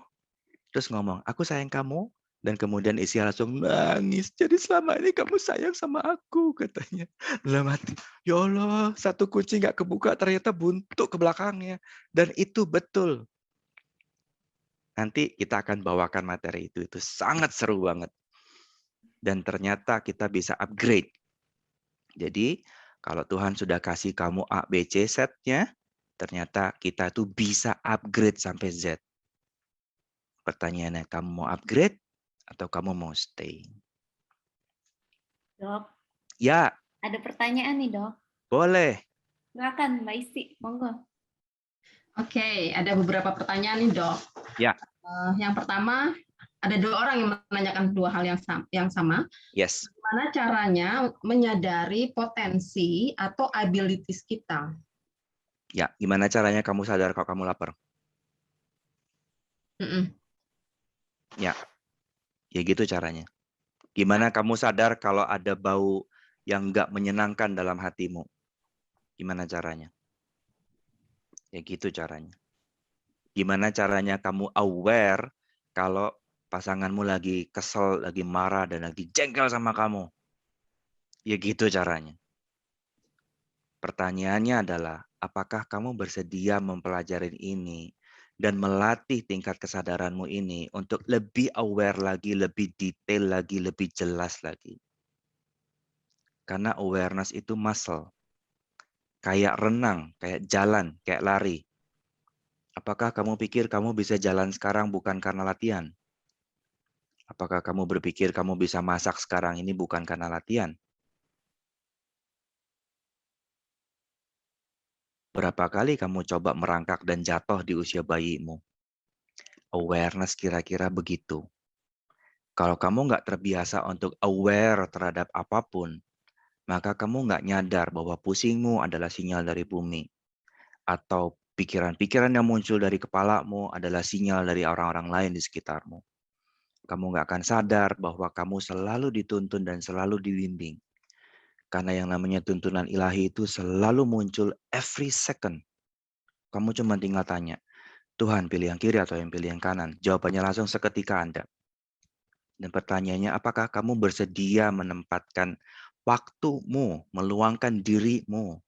terus ngomong, aku sayang kamu, dan kemudian istri langsung nangis. Jadi selama ini kamu sayang sama aku, katanya. Dalam hati, ya Allah, satu kunci nggak kebuka, ternyata buntu ke belakangnya. Dan itu betul. Nanti kita akan bawakan materi itu sangat seru banget. Dan ternyata kita bisa upgrade. Jadi, kalau Tuhan sudah kasih kamu A, B, C setnya, ternyata kita tuh bisa upgrade sampai Z. Pertanyaannya, kamu mau upgrade atau kamu mau stay? Dok, Ya, ada pertanyaan nih, Dok. boleh. Silakan, Mbak Isti, monggo. Oke, ada beberapa pertanyaan nih, Dok. Ya. Yang pertama, ada 2 orang yang menanyakan 2 hal yang sama. Yes. Bagaimana caranya menyadari potensi atau abilities kita? Ya, gimana caranya kamu sadar kalau kamu lapar? Ya, ya gitu caranya. Gimana kamu sadar kalau ada bau yang nggak menyenangkan dalam hatimu? Gimana caranya? Ya gitu caranya. Gimana caranya kamu aware kalau pasanganmu lagi kesel, lagi marah, dan lagi jengkel sama kamu? Ya gitu caranya. Pertanyaannya adalah, apakah kamu bersedia mempelajari ini dan melatih tingkat kesadaranmu ini untuk lebih aware lagi, lebih detail lagi, lebih jelas lagi? Karena awareness itu muscle. Kayak renang, kayak jalan, kayak lari. Apakah kamu pikir kamu bisa jalan sekarang bukan karena latihan? Apakah kamu berpikir kamu bisa masak sekarang ini bukan karena latihan? Berapa kali kamu coba merangkak dan jatuh di usia bayimu? Awareness kira-kira begitu. Kalau kamu nggak terbiasa untuk aware terhadap apapun, maka kamu nggak nyadar bahwa pusingmu adalah sinyal dari bumi. Atau pikiran-pikiran yang muncul dari kepalamu adalah sinyal dari orang-orang lain di sekitarmu. Kamu nggak akan sadar bahwa kamu selalu dituntun dan selalu dibimbing. Karena yang namanya tuntunan ilahi itu selalu muncul every second. Kamu cuma tinggal tanya, Tuhan pilih yang kiri atau yang pilih yang kanan? Jawabannya langsung seketika Anda. Dan pertanyaannya, apakah kamu bersedia menempatkan waktumu, meluangkan dirimu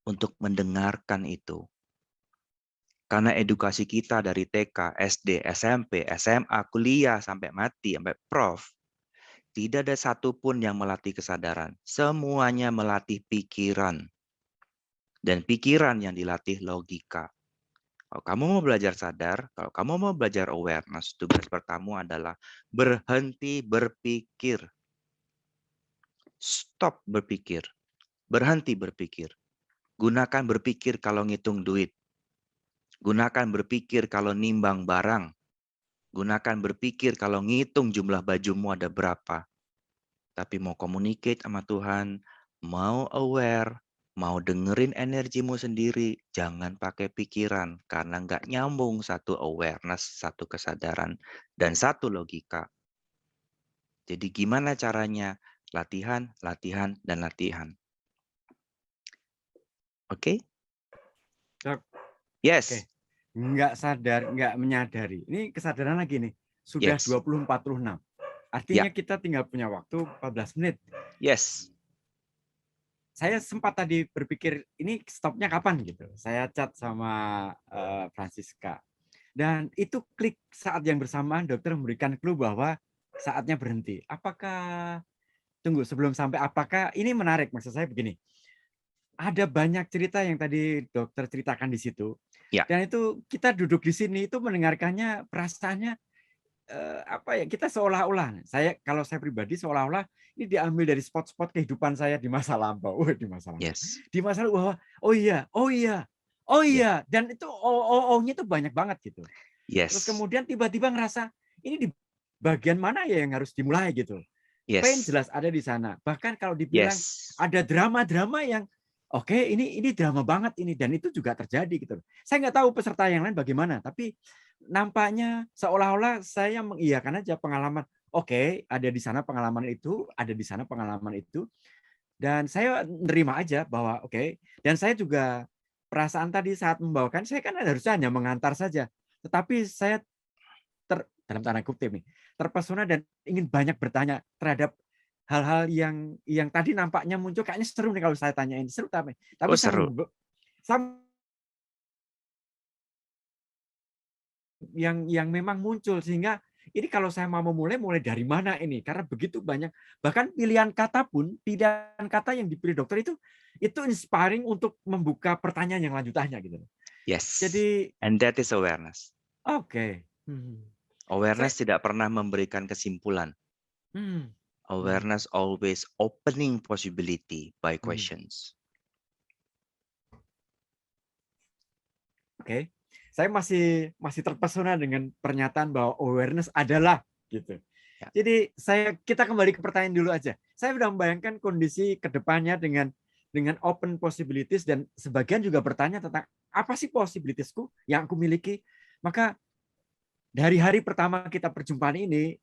untuk mendengarkan itu? Karena edukasi kita dari TK, SD, SMP, SMA, kuliah, sampai mati, sampai prof, tidak ada satupun yang melatih kesadaran. Semuanya melatih pikiran. Dan pikiran yang dilatih logika. Kalau kamu mau belajar sadar, kalau kamu mau belajar awareness, tugas pertama adalah berhenti berpikir. Stop berpikir. Berhenti berpikir. Gunakan berpikir kalau ngitung duit. Gunakan berpikir kalau nimbang barang. Gunakan berpikir kalau ngitung jumlah bajumu ada berapa. Tapi mau communicate sama Tuhan, mau aware, mau dengerin energimu sendiri, jangan pakai pikiran. Karena nggak nyambung satu awareness, satu kesadaran, dan satu logika. Jadi gimana caranya? Latihan, latihan, dan latihan. Oke? Dok, Yes. oke. Nggak sadar, nggak menyadari. Ini kesadaran lagi nih. Sudah Yes. 20.46. Artinya kita tinggal punya waktu 14 menit. Yes. Saya sempat tadi berpikir ini stopnya kapan gitu. Saya chat sama Francisca. Dan itu klik saat yang bersamaan dokter memberikan clue bahwa saatnya berhenti. Apakah, tunggu sebelum sampai apakah, ini menarik maksud saya begini. Ada banyak cerita yang tadi dokter ceritakan di situ. Ya. Dan itu kita duduk di sini itu mendengarkannya perasaannya apa ya, kita seolah-olah, kalau saya pribadi seolah-olah ini diambil dari spot-spot kehidupan saya di masa lampau. Di masa lampau. Yes. Di masa lalu bahwa oh iya, dan itu oh-nya itu banyak banget gitu. Yes. Terus kemudian tiba-tiba ngerasa ini di bagian mana ya yang harus dimulai gitu. Pain Yes. jelas ada di sana. Bahkan kalau dibilang Yes. ada drama-drama yang oke, ini drama banget ini, dan itu juga terjadi gitu. Saya nggak tahu peserta yang lain bagaimana, tapi nampaknya seolah-olah saya mengiyakan aja pengalaman. Oke, ada di sana pengalaman itu, ada di sana pengalaman itu, dan saya nerima aja bahwa oke. Dan saya juga perasaan tadi saat membawakan, saya kan harusnya hanya mengantar saja, tetapi saya dalam tanda kutip nih, terpesona dan ingin banyak bertanya terhadap hal-hal yang tadi nampaknya muncul, kayaknya seru nih kalau saya tanyain, seru tapi Oh, seru. yang memang muncul, sehingga ini kalau saya mau mulai dari mana ini, karena begitu banyak, bahkan pilihan kata pun, pilihan kata yang dipilih dokter itu inspiring untuk membuka pertanyaan yang lanjutannya gitu. Yes. Jadi And that is awareness. oke. Awareness tidak pernah memberikan kesimpulan. Awareness always opening possibility by questions. Oke. Saya masih terpesona dengan pernyataan bahwa awareness adalah gitu. Ya. Jadi kita kembali ke pertanyaan dulu aja. Saya sudah membayangkan kondisi kedepannya dengan open possibilities, dan sebagian juga bertanya tentang apa sih possibilitiesku yang aku miliki. Maka dari hari pertama kita perjumpaan ini,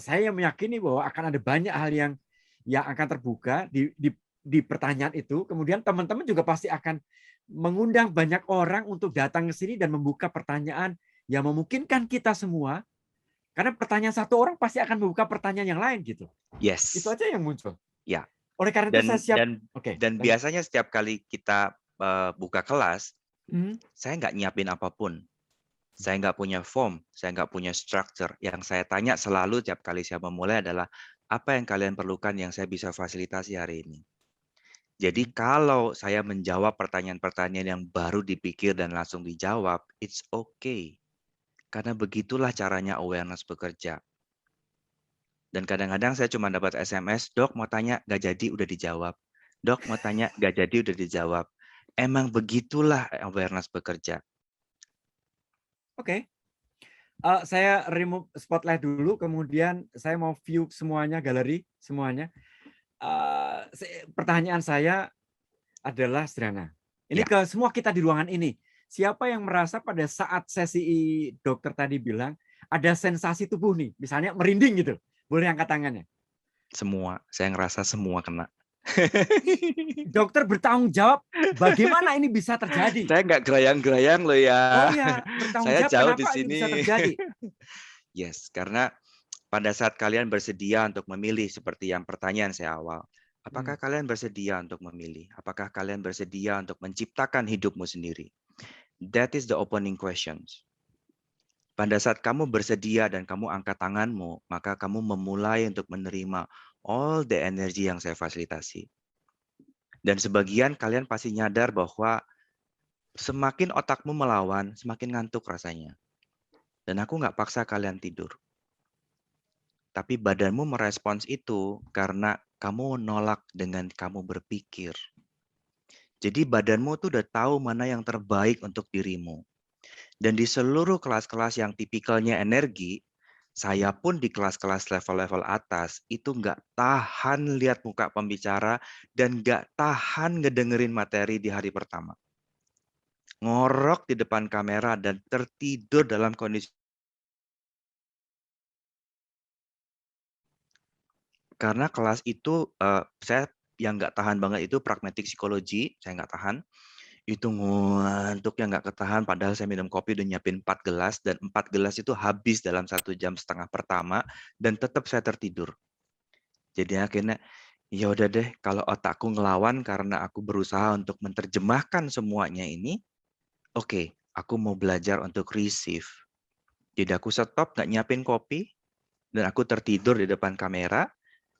saya meyakini bahwa akan ada banyak hal yang akan terbuka di pertanyaan itu. Kemudian teman-teman juga pasti akan mengundang banyak orang untuk datang ke sini dan membuka pertanyaan yang memungkinkan kita semua. Karena pertanyaan satu orang pasti akan membuka pertanyaan yang lain gitu. Yes. Itu aja yang muncul. Ya. Oleh karena itu saya siap. Dan biasanya setiap kali kita buka kelas, saya nggak nyiapin apapun. Saya nggak punya form, saya nggak punya structure. Yang saya tanya selalu tiap kali saya memulai adalah, apa yang kalian perlukan yang saya bisa fasilitasi hari ini? Jadi kalau saya menjawab pertanyaan-pertanyaan yang baru dipikir dan langsung dijawab, it's okay. Karena begitulah caranya awareness bekerja. Dan kadang-kadang saya cuma dapat SMS, dok mau tanya, nggak jadi, udah dijawab. Dok mau tanya, nggak jadi, udah dijawab. Emang begitulah awareness bekerja. Oke. Saya remove spotlight dulu, kemudian saya mau view semuanya, galeri semuanya. Pertanyaan saya adalah sederhana. Ini ke semua kita di ruangan ini. Siapa yang merasa pada saat sesi dokter tadi bilang ada sensasi tubuh nih, misalnya merinding gitu, boleh angkat tangannya? Semua, saya ngerasa semua kena. Dokter bertanggung jawab bagaimana ini bisa terjadi. Saya nggak gerayang-gerayang loh ya. Oh ya, bertanggung saya jawab jauh kenapa di sini. ini bisa terjadi. Yes, karena pada saat kalian bersedia untuk memilih seperti yang pertanyaan saya awal, apakah kalian bersedia untuk memilih? Apakah kalian bersedia untuk menciptakan hidupmu sendiri? That is the opening questions. Pada saat kamu bersedia dan kamu angkat tanganmu, maka kamu memulai untuk menerima all the energy yang saya fasilitasi. Dan sebagian kalian pasti nyadar bahwa semakin otakmu melawan, semakin ngantuk rasanya. Dan aku nggak paksa kalian tidur. Tapi badanmu merespons itu karena kamu nolak dengan kamu berpikir. Jadi badanmu tuh udah tahu mana yang terbaik untuk dirimu. Dan di seluruh kelas-kelas yang tipikalnya energi, saya pun di kelas-kelas level-level atas itu nggak tahan lihat muka pembicara dan nggak tahan ngedengerin materi di hari pertama. Ngorok di depan kamera dan tertidur dalam kondisi. Karena kelas itu, saya yang nggak tahan banget itu pragmatic psychology, saya nggak tahan. Itu ngantuknya nggak ketahan, padahal saya minum kopi udah nyiapin 4 gelas, dan 4 gelas itu habis dalam 1,5 jam pertama, dan tetap saya tertidur. Jadi akhirnya, ya udah deh, kalau otakku ngelawan karena aku berusaha untuk menerjemahkan semuanya ini, oke, aku mau belajar untuk receive. Jadi aku stop, nggak nyiapin kopi, dan aku tertidur di depan kamera,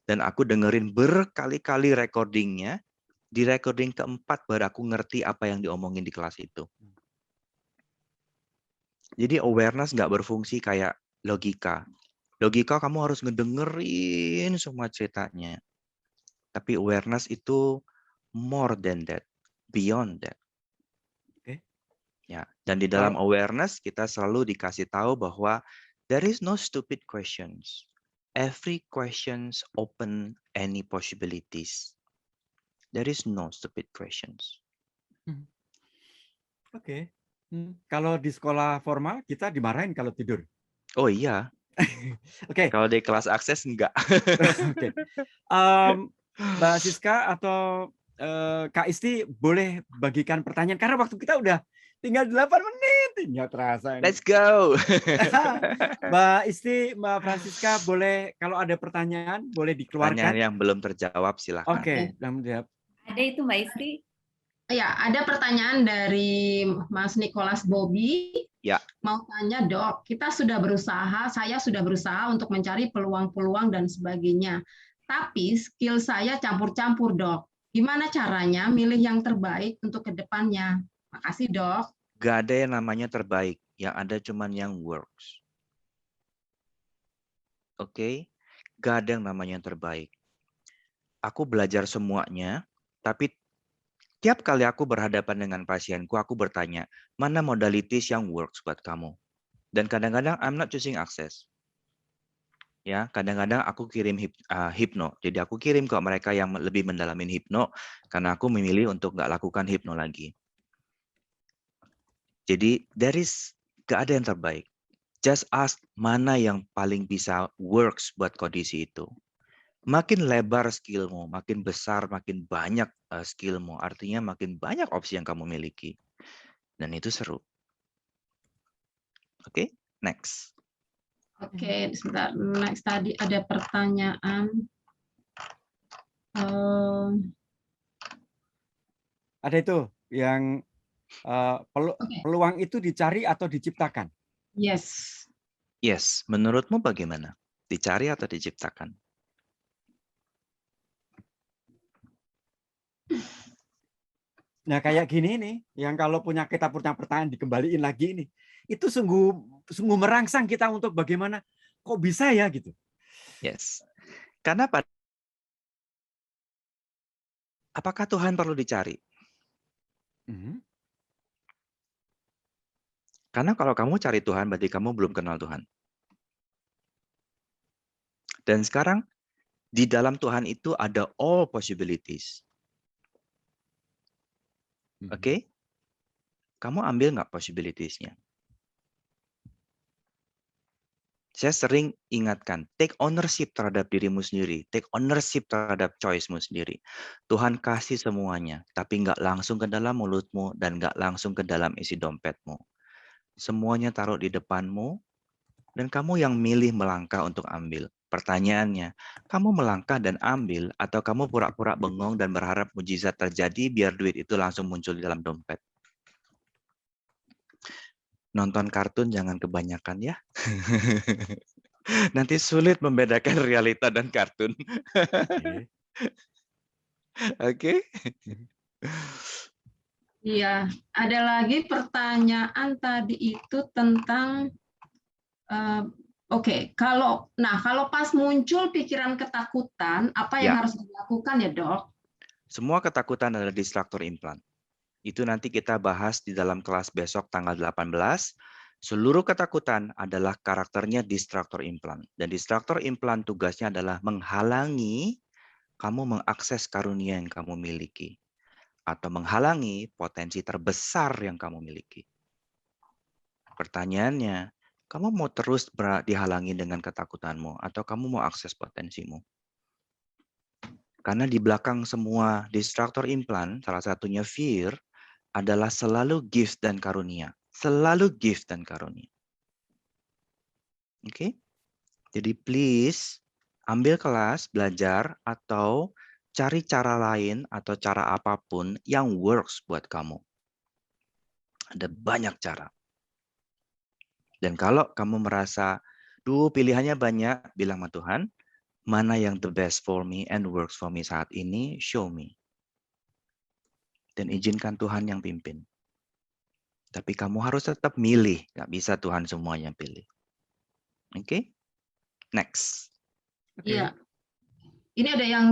dan aku dengerin berkali-kali recordingnya. Di recording keempat baru aku ngerti apa yang diomongin di kelas itu. Jadi awareness nggak berfungsi kayak logika. Logika kamu harus ngedengerin semua ceritanya. Tapi awareness itu more than that, beyond that. Oke. Ya, dan di dalam awareness kita selalu dikasih tahu bahwa there is no stupid questions. Every questions open any possibilities. There is no stupid questions. Oke. Kalau di sekolah formal kita dimarahin kalau tidur. Oh iya. Oke. Kalau di kelas akses enggak. Oke. Mbak Siska atau Kak Isti boleh bagikan pertanyaan karena waktu kita udah tinggal 8 menit. Nggak terasa ini. Let's go. Mbak Isti, Mbak Francisca, boleh kalau ada pertanyaan boleh dikeluarkan. Pertanyaan yang belum terjawab silakan. Oke, belum dijawab. Ada itu Mbak Isti. Ya, ada pertanyaan dari Mas Nicholas Bobby. Ya. Mau tanya, Dok, kita sudah berusaha, saya sudah berusaha untuk mencari peluang-peluang dan sebagainya. Tapi skill saya campur-campur, Dok. Gimana caranya milih yang terbaik untuk kedepannya? Makasih, Dok. Gak ada yang namanya terbaik, yang ada cuman yang works. Oke? Gak ada yang namanya yang terbaik. Aku belajar semuanya, tapi tiap kali aku berhadapan dengan pasienku, aku bertanya, mana modalities yang works buat kamu? Dan kadang-kadang I'm not choosing access. Ya, kadang-kadang aku kirim hipno. Jadi aku kirim ke mereka yang lebih mendalamin hipno, karena aku memilih untuk nggak lakukan hipno lagi. Jadi gak ada yang terbaik. Just ask mana yang paling bisa works buat kondisi itu. Makin lebar skillmu, makin besar, makin banyak skillmu. Artinya makin banyak opsi yang kamu miliki. Dan itu seru. Oke, next. Oke, sebentar. Next tadi ada pertanyaan. Ada itu yang peluang itu dicari atau diciptakan? Yes. Yes, menurutmu bagaimana? Dicari atau diciptakan? Nah, kayak gini nih, yang kalau kita punya pertanyaan dikembaliin lagi ini, itu sungguh merangsang kita untuk bagaimana kok bisa ya gitu. Yes. Karena apakah Tuhan perlu dicari? Karena kalau kamu cari Tuhan, berarti kamu belum kenal Tuhan. Dan sekarang, di dalam Tuhan itu ada all possibilities. Oke? Kamu ambil nggak possibilities-nya? Saya sering ingatkan, take ownership terhadap dirimu sendiri. Take ownership terhadap choice-mu sendiri. Tuhan kasih semuanya, tapi nggak langsung ke dalam mulutmu dan nggak langsung ke dalam isi dompetmu. Semuanya taruh di depanmu, dan kamu yang milih melangkah untuk ambil. Pertanyaannya, kamu melangkah dan ambil, atau kamu pura-pura bengong dan berharap mujizat terjadi biar duit itu langsung muncul di dalam dompet? Nonton kartun jangan kebanyakan ya. Nanti sulit membedakan realita dan kartun. Oke. Iya, ada lagi pertanyaan tadi itu tentang kalau pas muncul pikiran ketakutan, apa yang harus dilakukan ya, Dok? Semua ketakutan adalah distraktor implan. Itu nanti kita bahas di dalam kelas besok tanggal 18. Seluruh ketakutan adalah karakternya distractor implant. Dan distractor implant tugasnya adalah menghalangi kamu mengakses karunia yang kamu miliki. Atau menghalangi potensi terbesar yang kamu miliki. Pertanyaannya, kamu mau terus dihalangi dengan ketakutanmu atau kamu mau akses potensimu? Karena di belakang semua distractor implant, salah satunya fear, adalah selalu gift dan karunia. Selalu gift dan karunia. Oke? Jadi please, ambil kelas, belajar, atau cari cara lain atau cara apapun yang works buat kamu. Ada banyak cara. Dan kalau kamu merasa, duh pilihannya banyak, bilang sama Tuhan, mana yang the best for me and works for me saat ini, show me. Dan izinkan Tuhan yang pimpin. Tapi kamu harus tetap milih. Nggak bisa Tuhan semua yang pilih. Oke? Next. Iya. Ini ada yang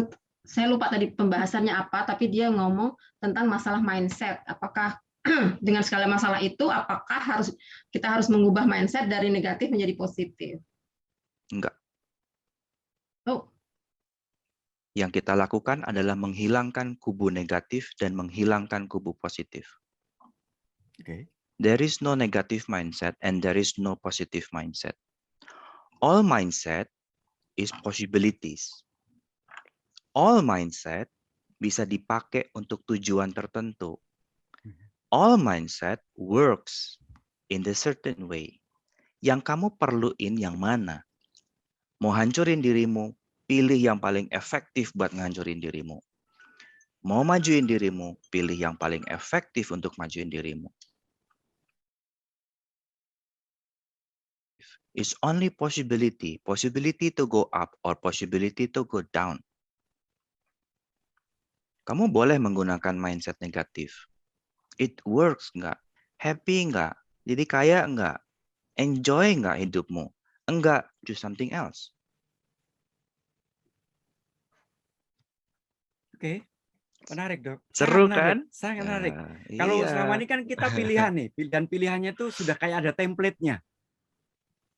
saya lupa tadi pembahasannya apa, tapi dia ngomong tentang masalah mindset. Apakah dengan segala masalah itu, apakah kita harus mengubah mindset dari negatif menjadi positif? Enggak. Oh, Yang kita lakukan adalah menghilangkan kubu negatif dan menghilangkan kubu positif. Oke. There is no negative mindset and there is no positive mindset. All mindset is possibilities. All mindset bisa dipakai untuk tujuan tertentu. All mindset works in the certain way. Yang kamu perluin yang mana? Mau hancurin dirimu, pilih yang paling efektif buat ngancurin dirimu. Mau majuin dirimu, pilih yang paling efektif untuk majuin dirimu. It's only possibility to go up or possibility to go down. Kamu boleh menggunakan mindset negatif. It works nggak? Happy nggak? Jadi kaya nggak? Enjoy nggak hidupmu? Enggak, do something else. Oke. Menarik, Dok. Seru Sangat menarik. kan? Sangat menarik. Iya. Kalau selama ini kan kita pilihan nih, pilihan-pilihannya tuh sudah kayak ada template-nya.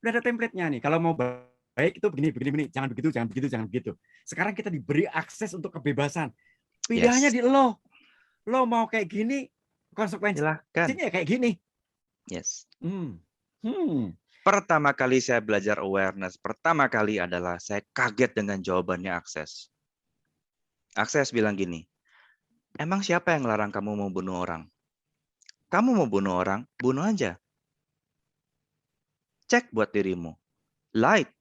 Udah ada template-nya nih. Kalau mau baik itu begini, jangan begitu, jangan begitu, jangan begitu. Sekarang kita diberi akses untuk kebebasan. Pilihannya Yes. di lo. Lo mau kayak gini, konsekuensinya Silahkan. kayak gini. Yes. Pertama kali saya belajar awareness, pertama kali adalah saya kaget dengan jawabannya Akses. Akses bilang gini, emang siapa yang larang kamu mau bunuh orang? Kamu mau bunuh orang, bunuh aja. Cek buat dirimu, light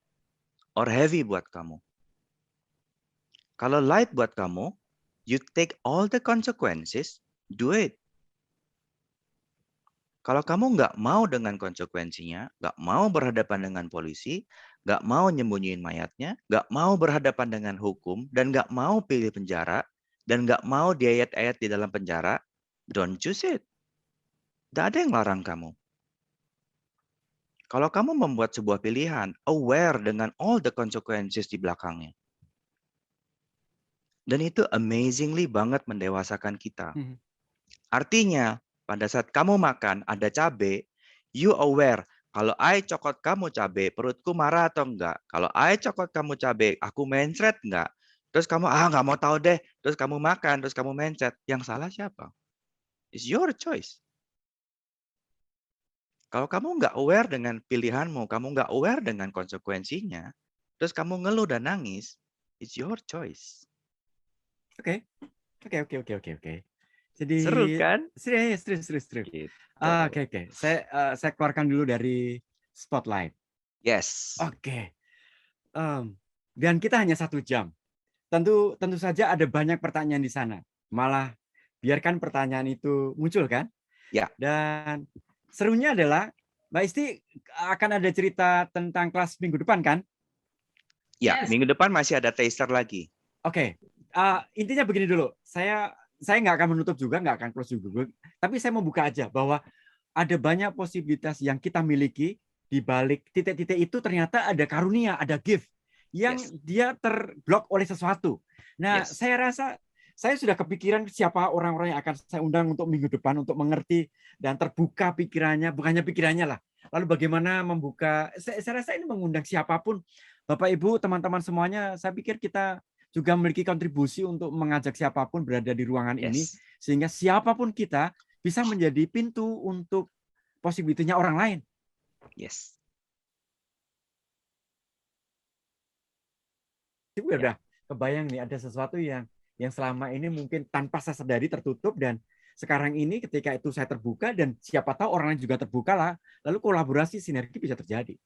or heavy buat kamu. Kalau light buat kamu, you take all the consequences, do it. Kalau kamu nggak mau dengan konsekuensinya, nggak mau berhadapan dengan polisi, nggak mau nyembunyiin mayatnya, nggak mau berhadapan dengan hukum, dan nggak mau pilih penjara, dan nggak mau diayat-ayat di dalam penjara, don't choose it. Nggak ada yang larang kamu. Kalau kamu membuat sebuah pilihan, aware dengan all the consequences di belakangnya. Dan itu amazingly banget mendewasakan kita. Artinya, pada saat kamu makan ada cabai, you aware. Kalau I cokot kamu cabai, perutku marah atau enggak? Kalau I cokot kamu cabai, aku mencret enggak? Terus kamu, nggak mau tahu deh. Terus kamu makan, terus kamu mencret. Yang salah siapa? It's your choice. Kalau kamu nggak aware dengan pilihanmu, kamu nggak aware dengan konsekuensinya, terus kamu ngeluh dan nangis, it's your choice. Oke. Jadi Seru kan? Serius. Gitu. Oke. Saya keluarkan dulu dari spotlight. Yes. Oke. Dan kita hanya 1 jam. Tentu saja ada banyak pertanyaan di sana. Malah biarkan pertanyaan itu muncul kan? Ya. Dan serunya adalah Mbak Isti akan ada cerita tentang kelas minggu depan kan? Ya, Yes. minggu depan masih ada taster lagi. Oke. Intinya begini dulu. Saya nggak akan menutup juga, nggak akan close juga. Tapi saya mau buka aja bahwa ada banyak posibilitas yang kita miliki di balik titik-titik itu ternyata ada karunia, ada gift yang dia terblok oleh sesuatu. Nah, Yes. saya rasa saya sudah kepikiran siapa orang-orang yang akan saya undang untuk minggu depan untuk mengerti dan terbuka pikirannya, bukannya pikirannya lah. Lalu bagaimana membuka, saya rasa ini mengundang siapapun, Bapak Ibu, teman-teman semuanya, saya pikir kita juga memiliki kontribusi untuk mengajak siapapun berada di ruangan ini, Yes. sehingga siapapun kita bisa menjadi pintu untuk possibility-nya orang lain. Yes. Udah kebayang nih ada sesuatu yang selama ini mungkin tanpa saya sadari tertutup, dan sekarang ini ketika itu saya terbuka dan siapa tahu orang lain juga terbuka lah, lalu kolaborasi sinergi bisa terjadi.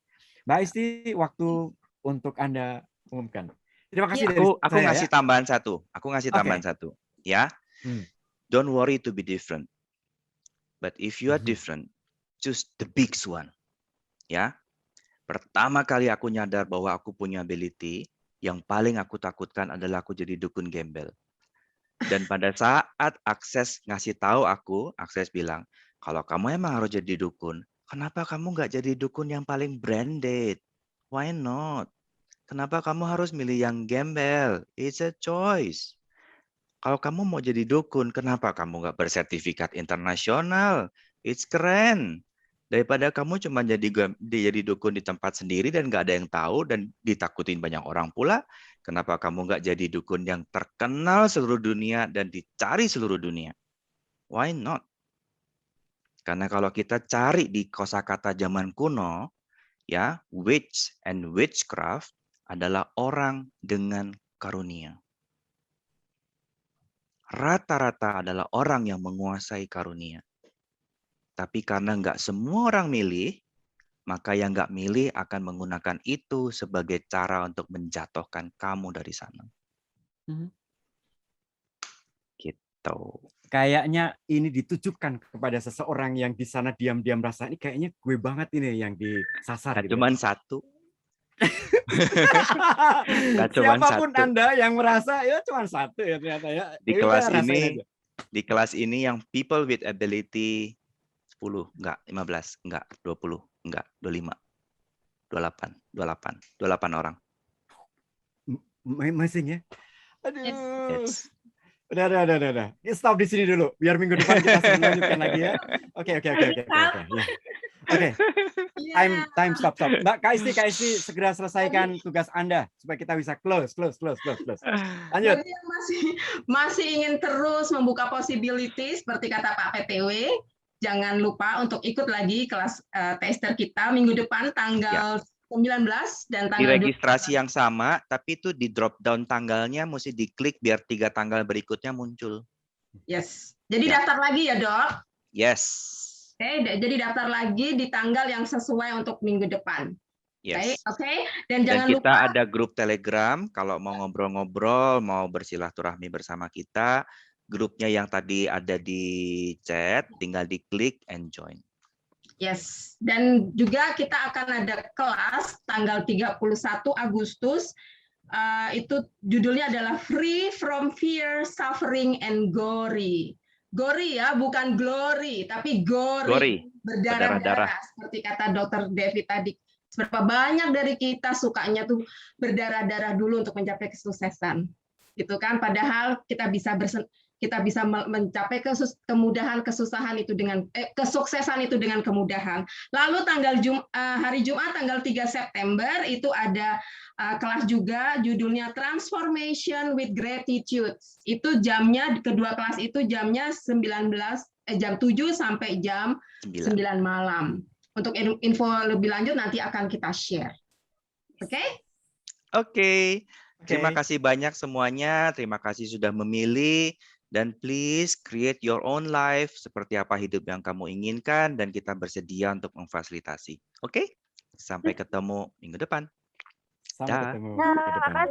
Mbak Isti, waktu untuk Anda umumkan. Terima kasih dari Aku saya, ngasih tambahan satu. Aku ngasih Oke. tambahan satu. Ya. Don't worry to be different. But if you are different, choose the big one. Ya. Pertama kali aku nyadar bahwa aku punya ability, yang paling aku takutkan adalah aku jadi dukun gembel. Dan pada saat Akses ngasih tahu aku, Akses bilang, kalau kamu emang harus jadi dukun, kenapa kamu nggak jadi dukun yang paling branded? Why not? Kenapa kamu harus milih yang gembel? It's a choice. Kalau kamu mau jadi dukun, kenapa kamu nggak bersertifikat internasional? It's keren. Daripada kamu cuma jadi dukun di tempat sendiri dan nggak ada yang tahu dan ditakutin banyak orang pula, kenapa kamu nggak jadi dukun yang terkenal seluruh dunia dan dicari seluruh dunia? Why not? Karena kalau kita cari di kosakata zaman kuno, ya, witch and witchcraft adalah orang dengan karunia. Rata-rata adalah orang yang menguasai karunia. Tapi karena nggak semua orang milih, maka yang nggak milih akan menggunakan itu sebagai cara untuk menjatuhkan kamu dari sana. Gitu. Kayaknya ini ditujukan kepada seseorang yang di sana diam-diam rasa ini kayaknya gue banget ini yang disasar. Nah, gitu. cuman satu. Nggak cuman Siapapun satu. Anda yang merasa ya cuma satu ya ternyata ya. Di Ya kelas udah, rasain ini, aja. di kelas ini yang people with ability 10, enggak, 15, enggak, 20, enggak, 25, 28 orang. Masing ya. Aduh. Yes. Udah. Stop di sini dulu. Biar minggu depan kita lanjutkan lagi ya. Oke. Oke. Time stop. Mbak Kak Isti segera selesaikan tugas Anda supaya kita bisa close. Lanjut. Bagi yang masih ingin terus membuka possibility seperti kata Pak PTW, jangan lupa untuk ikut lagi kelas tester kita minggu depan tanggal 19 dan Di tanggal registrasi yang sama, tapi itu di drop down tanggalnya mesti diklik biar 3 tanggal berikutnya muncul. Yes. Jadi daftar lagi ya, Dok. Yes. Oke, jadi daftar lagi di tanggal yang sesuai untuk minggu depan. Yes. Oke. Dan Dan jangan kita lupa ada grup Telegram kalau mau ngobrol-ngobrol, mau bersilaturahmi bersama kita. Grupnya yang tadi ada di chat, tinggal diklik and join. yes. Dan juga kita akan ada kelas tanggal 31 Agustus. Itu judulnya adalah Free from Fear, Suffering, and Glory. Glory ya, bukan glory, tapi gory. Berdarah-darah. Seperti kata Dr. Devi tadi. Seberapa banyak dari kita sukanya tuh berdarah-darah dulu untuk mencapai kesuksesan. Gitu kan, padahal kita bisa mencapai kemudahan, kesuksesan itu dengan kemudahan. Lalu hari Jumat tanggal 3 September itu ada kelas juga judulnya Transformation with Gratitude. Itu jamnya, kedua kelas itu jamnya jam 7 sampai jam 9 malam. Untuk info lebih lanjut nanti akan kita share. Oke? Oke. Terima kasih banyak semuanya. Terima kasih sudah memilih. Dan please create your own life seperti apa hidup yang kamu inginkan dan kita bersedia untuk memfasilitasi. Oke? Sampai ketemu minggu depan. Sampai ketemu minggu depan.